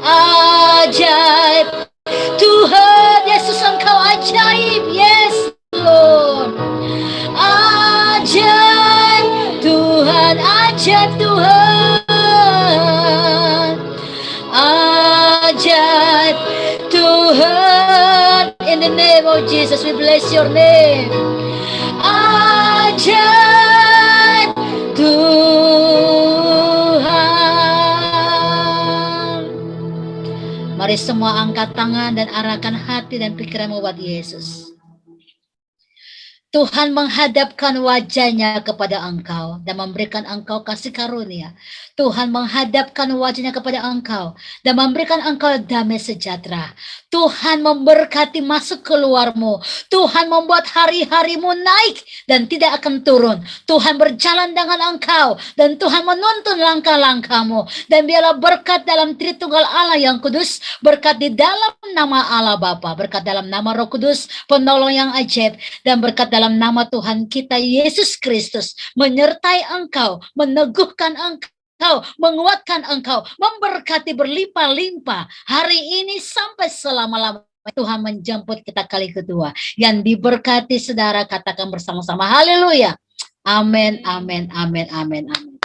ajaib Tuhan Yesus engkau ajaib, yes Lord, ajaib Tuhan, ajaib Tuhan, ajaib Tuhan. In the name of Jesus we bless your name. Ajaib Tuhan. Mari semua angkat tangan dan arahkan hati dan pikiranmu buat Yesus. Tuhan menghadapkan wajahnya kepada engkau dan memberikan engkau kasih karunia. Tuhan menghadapkan wajahnya kepada engkau dan memberikan engkau damai sejahtera. Tuhan memberkati masuk keluarmu. Tuhan membuat hari-harimu naik dan tidak akan turun. Tuhan berjalan dengan engkau dan Tuhan menuntun langkah-langkahmu. Dan biarlah berkat dalam Tritunggal Allah yang kudus, berkat di dalam nama Allah Bapa, berkat dalam nama Roh Kudus, penolong yang ajaib, dan berkat dalam nama Tuhan kita Yesus Kristus menyertai engkau, meneguhkan engkau, menguatkan engkau, memberkati berlimpah-limpah hari ini sampai selama-lamanya. Tuhan menjemput kita kali kedua. Yang diberkati saudara katakan bersama-sama haleluya. Amin, amin, amin, amin, amin.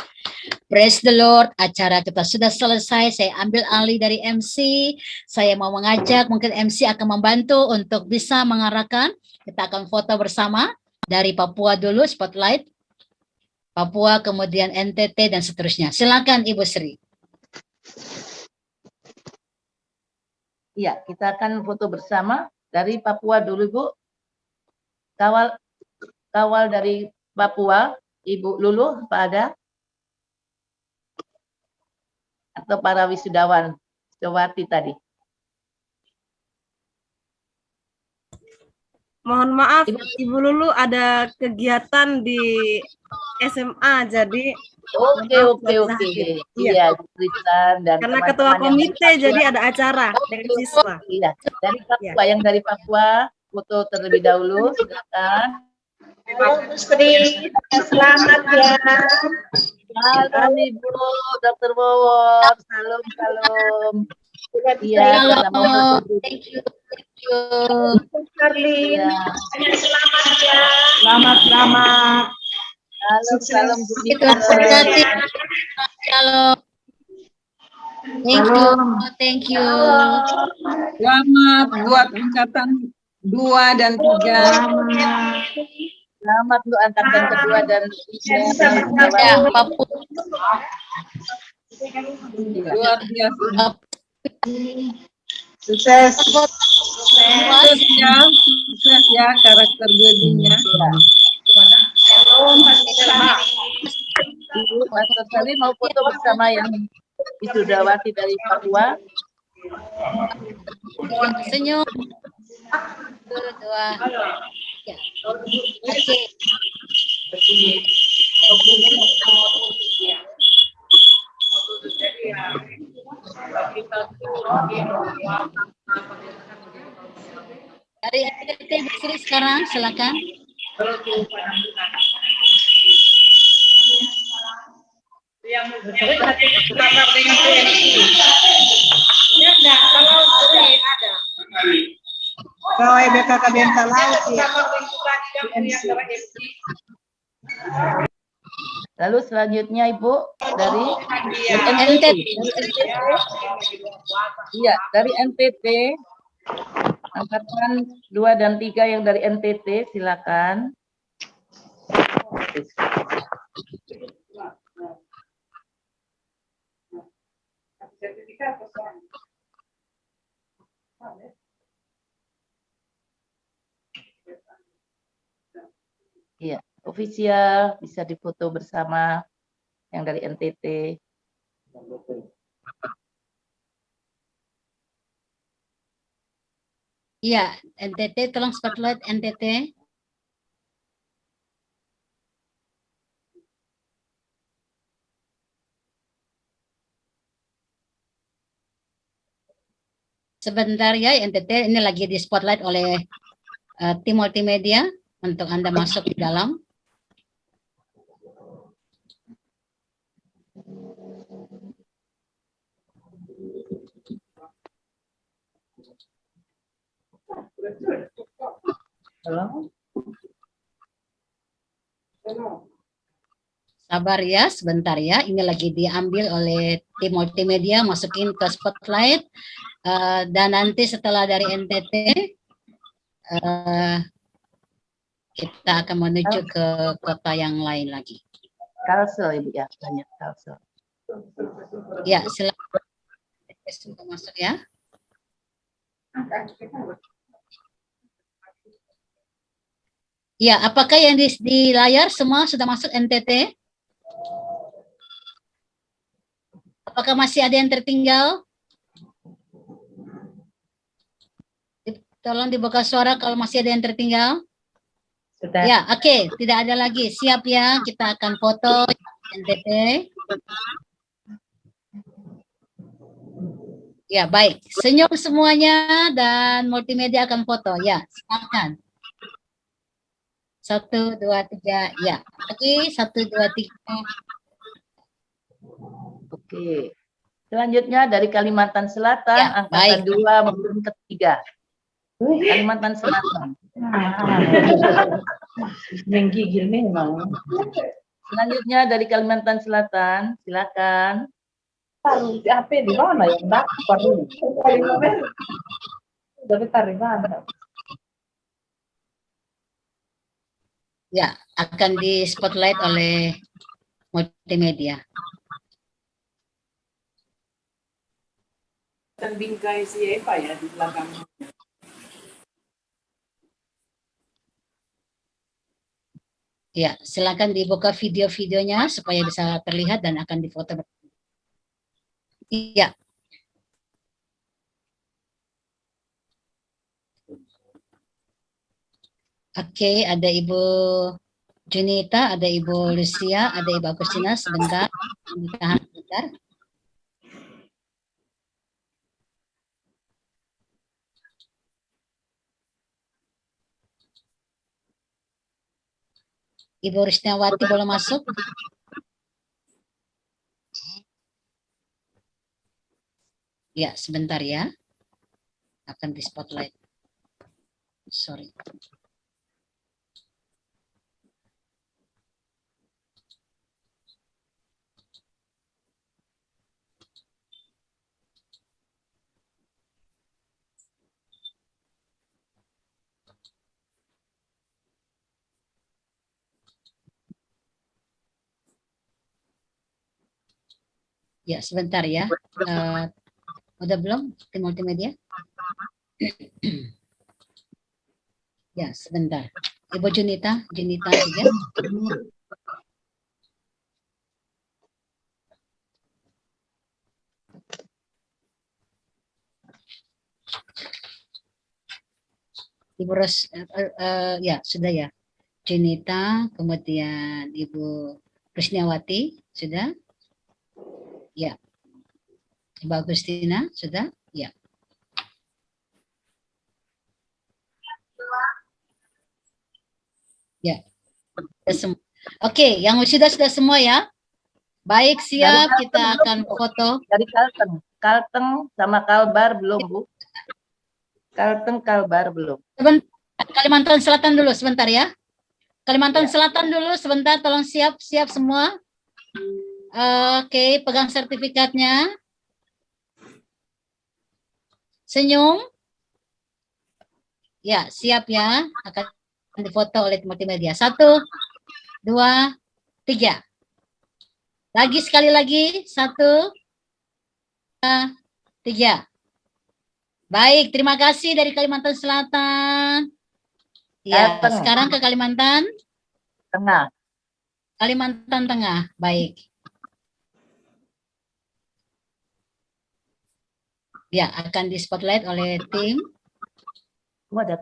Praise the Lord. Acara kita sudah selesai. Saya ambil alih dari MC. Saya mau mengajak, mungkin MC akan membantu untuk bisa mengarahkan. Kita akan foto bersama dari Papua dulu, spotlight. Papua, kemudian NTT, dan seterusnya. Silakan Ibu Sri. Iya, kita akan foto bersama dari Papua dulu, Bu. Kawal dari Papua, Ibu Lulu, Pak ada? Atau para wisudawan, Jawati tadi. Mohon maaf, Ibu Lulu ada kegiatan di SMA, jadi Oke. Iya, Tristan dan karena teman-teman ketua yang komite dari jadi Papua. ada acara dengan siswa. Iya, dari Papua, yang dari Papua foto terlebih dahulu, silakan. Sri, selamat ya. Salam Ibu, Dr. Bowor, salam. Iya, Shalom. Thank you. Karlin, selamat ya. Selamat. Salam Shalom. Thank you. Selamat buat angkatan 2 dan 3. Selamat untuk angkatan kedua dan tiga. Ya, Papua. Luar biasa. Sukses. Sukses ya karakter buildingnya. Ibu Pastor Salim mau foto bersama yang Wisudawati dari Papua. Senyum. 2. Ya. Oke. Dari NTT Sri sekarang, silakan. Kalau BKKBN Laut ya. Lalu selanjutnya Ibu dari NTT. Iya, dari NTT. Angkatan 2 dan 3 yang dari NTT, silakan. Iya, ofisial bisa difoto bersama yang dari NTT. Iya, NTT, tolong spotlight NTT. Sebentar ya, NTT ini lagi di spotlight oleh tim multimedia untuk Anda masuk di dalam. Sabar ya, sebentar ya. Ini lagi diambil oleh tim multimedia, masukin ke spotlight. Dan nanti setelah dari NTT, kita akan menuju ke kota yang lain lagi. Kalsel Ibu ya, banyak Kalsel. Ya, silakan untuk masuk ya. Ya, apakah yang di layar semua sudah masuk NTT? Apakah masih ada yang tertinggal? Tolong dibuka suara kalau masih ada yang tertinggal. Sudah. Ya, oke, tidak ada lagi. Siap ya, kita akan foto NTT. Ya, baik. Senyum semuanya dan multimedia akan foto. Ya, silakan. 1, 2, 3. Ya, lagi 1, 2, 3. Oke. Selanjutnya dari Kalimantan Selatan, angkatan 2 maupun ketiga. Kalimantan Selatan. Menggigil memang. Selanjutnya dari Kalimantan Selatan, silakan. Taruh di HP di mana yang dapat dulu? Dari tarik mana? Ya, akan di spotlight oleh multimedia. Dan bingkai siapa ya di belakang? Ya, silakan dibuka video-videonya supaya bisa terlihat dan akan difoto. Iya. Oke, ada Ibu Junita, ada Ibu Lucia, ada Ibu Agustina. Sebentar, ditahan sebentar. Ibu Risnawati boleh masuk? Ya, sebentar ya. Akan di spotlight. Sorry. Ya, sebentar ya. Udah belum tim multimedia? Ya, sebentar. Ibu Junita juga. Ibu ya, sudah ya. Junita, kemudian Ibu Risniawati, sudah? Ya. Ibu Agustina, sudah? Ya. Ya. Oke, yang sudah semua ya. Baik, siap. Kita akan foto. Dari Kalteng sama Kalbar belum, Bu? Kalteng, Kalbar belum. Kalimantan Selatan dulu sebentar ya. Kalimantan Selatan dulu sebentar, tolong siap semua. Oke, pegang sertifikatnya. Senyum. Ya, siap ya. Akan difoto oleh multimedia. 1, 2, 3. Lagi sekali lagi. 1, 2, 3. Baik, terima kasih dari Kalimantan Selatan. Ya, sekarang ke Kalimantan Tengah. Kalimantan Tengah, baik. Ya, akan di spotlight oleh tim. Ada.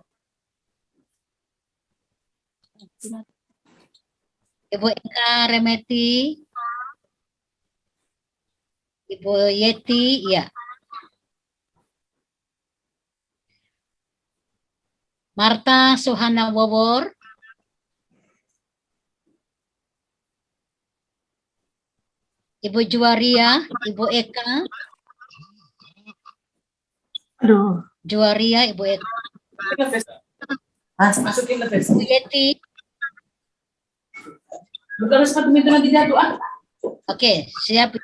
Ibu Eka Remeti, Ibu Yeti, ya. Marta Suhana Wawor, Ibu Juwaria, Ibu Eka, Aduh. Juwaria, Ibu Eka, Masukin ke tes. Ibu Yeti. Bukan sepatu itu nanti jatuh ah. Oke, siap.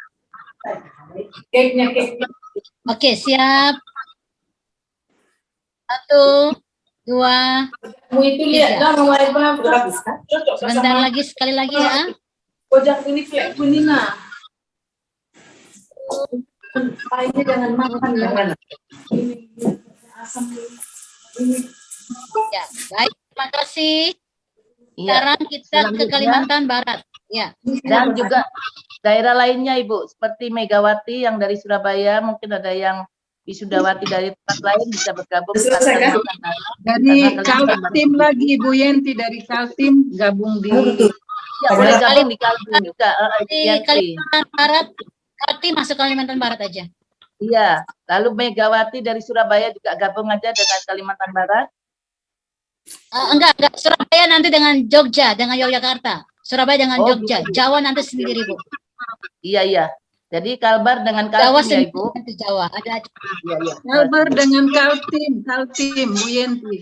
Cake-nya, cake. Oke, siap. 1, 2, Kamu itu lihat lah mau air apa gratis kan? Cocok sebentar lagi, sekali lagi ya. Pojok ini flek kuning nah. Pahitnya jangan makan jangan. Ini asam ini. Ya, baik. Terima kasih. Iya. Sekarang kita ke Selanjutnya. Kalimantan Barat. Ya. Dan juga daerah lainnya Ibu, seperti Megawati yang dari Surabaya, mungkin ada yang Wisudawati dari tempat lain bisa bergabung. Dari Kaltim lagi Bu Yenti dari Kaltim gabung di Ya, boleh gabung di Kaltim juga. Di Yenti. Kalimantan Barat, Kaltim masuk Kalimantan Barat aja. Iya, lalu Megawati dari Surabaya juga gabung aja dengan Kalimantan Barat. Enggak, Surabaya nanti dengan Jogja, dengan Yogyakarta. Surabaya dengan Jogja, gitu. Jawa nanti sendiri Bu. Iya. Jadi Kalbar dengan Jawa Kaltim ya sendiri Ibu. nanti Jawa. Ada. Iya. Kalbar dengan Kaltim Bu Yenti.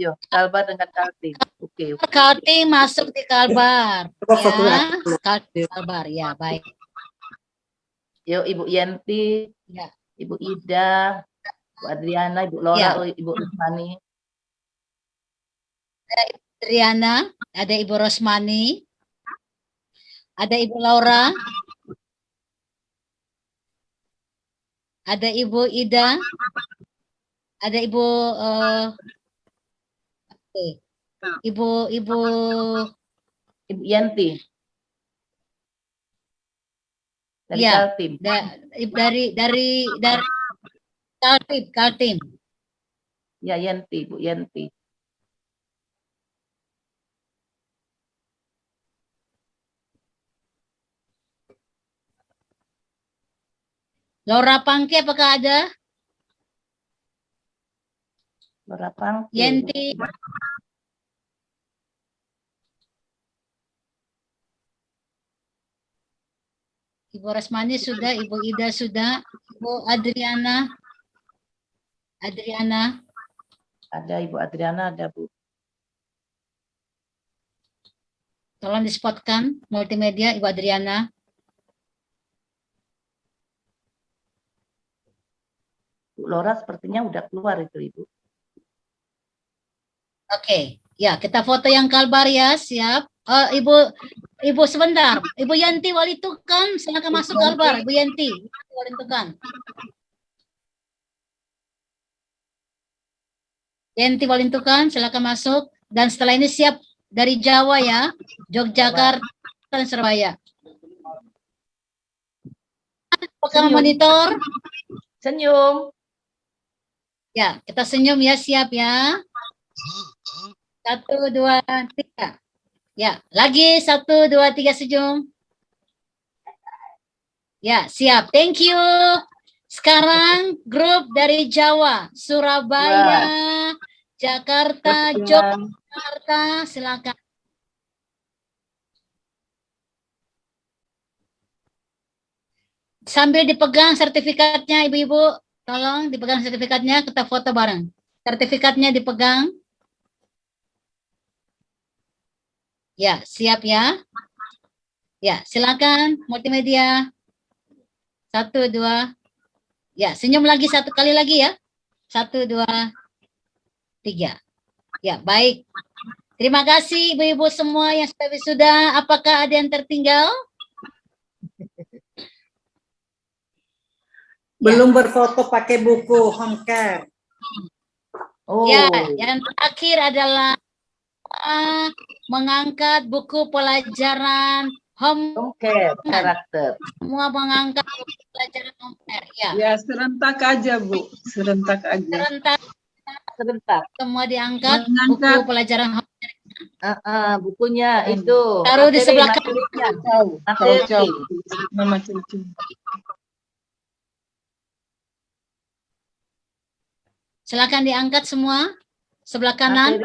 Yo. Kalbar dengan Kaltim. Oke. Kaltim masuk di Kalbar. Ya, Kalbar ya, baik. Yo Ibu Yenti, Ya. Ibu Ida, Bu Adriana, Ibu Laura, Ya. Ibu Rosmani. Ada Ibu Triana, ada Ibu Rosmani, ada Ibu Laura, ada Ibu Ida, ada Ibu Ibu Yanti dari ya, Kaltim. dari Kaltim. Ya, Yanti, Bu Yanti. Laura Pangki apakah ada? Laura Pangki. Yenti. Ibu Rasmani sudah, Ibu Ida sudah, Ibu Adriana. Ada Ibu Adriana, ada Bu. Tolong dispotkan multimedia Ibu Adriana. Bu Laura sepertinya udah keluar itu Ibu. Oke, ya kita foto yang Kalbar ya, siap. Ibu sebentar, Ibu Yanti Wali Tukan, silakan masuk Kalbar, Ibu Yanti Wali Tukan. Yanti Wali Tukan, silakan masuk. Dan setelah ini siap dari Jawa ya, Yogyakarta dan Surabaya. Apakah monitor? Senyum. Ya, kita senyum ya, siap ya. 1, 2, 3. Ya, lagi 1, 2, 3 senyum. Ya, siap. Thank you. Sekarang grup dari Jawa, Surabaya, Jakarta, Yogyakarta, silakan. Sambil dipegang sertifikatnya, Ibu-ibu, tolong dipegang sertifikatnya, kita foto bareng. Sertifikatnya dipegang. Ya, siap ya. Ya, silakan multimedia. 1, 2. Ya, senyum lagi satu kali lagi ya. 1, 2, 3. Ya, baik. Terima kasih Ibu-ibu semua yang sudah wisuda. Apakah ada yang tertinggal? Belum berfoto pakai buku home care. Ya, yang terakhir adalah mengangkat buku pelajaran home care karakter. Semua mengangkat pelajaran home care, ya. Ya, serentak aja, Bu. Serentak aja. Serentak. Semua diangkat Mengangkat. buku pelajaran home care. Bukunya itu. Taruh di sebelah materinya. Jauh. Materi. Mama cucu. Silakan diangkat semua. Sebelah kanan.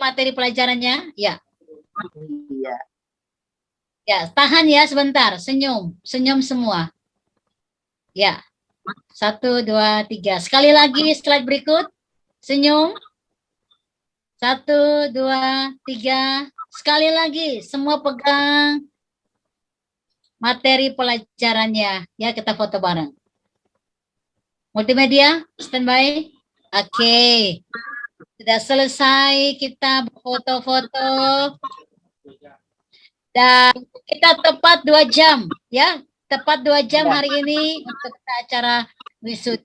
Materi pelajarannya, ya. Iya. Ya, tahan ya sebentar. Senyum. Senyum semua. Ya. 1, 2, 3. Sekali lagi slide berikut. Senyum. 1, 2, 3. Sekali lagi. Semua pegang materi pelajarannya. Ya, kita foto bareng. Multimedia, standby. Oke. Sudah selesai kita foto-foto. Dan kita tepat 2 jam, ya. Tepat 2 jam hari ini untuk acara wisuda.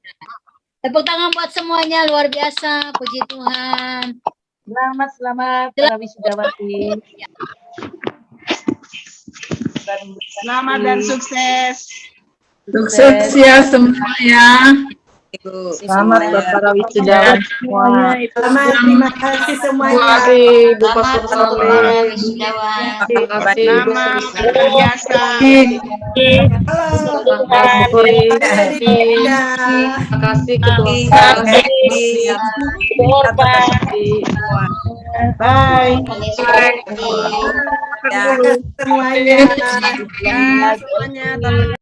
Tepuk tangan buat semuanya, luar biasa. Puji Tuhan. Selamat para wisudawati. Selamat dan sukses. Sukses ya semuanya. Selamat buat para wisudawan semua. Selamat, terima kasih semuanya. Ibu Pastor Saleh. Terima kasih. Selamat luar biasa. Terima kasih ketua. Bye. Terima kasih semuanya. Semuanya.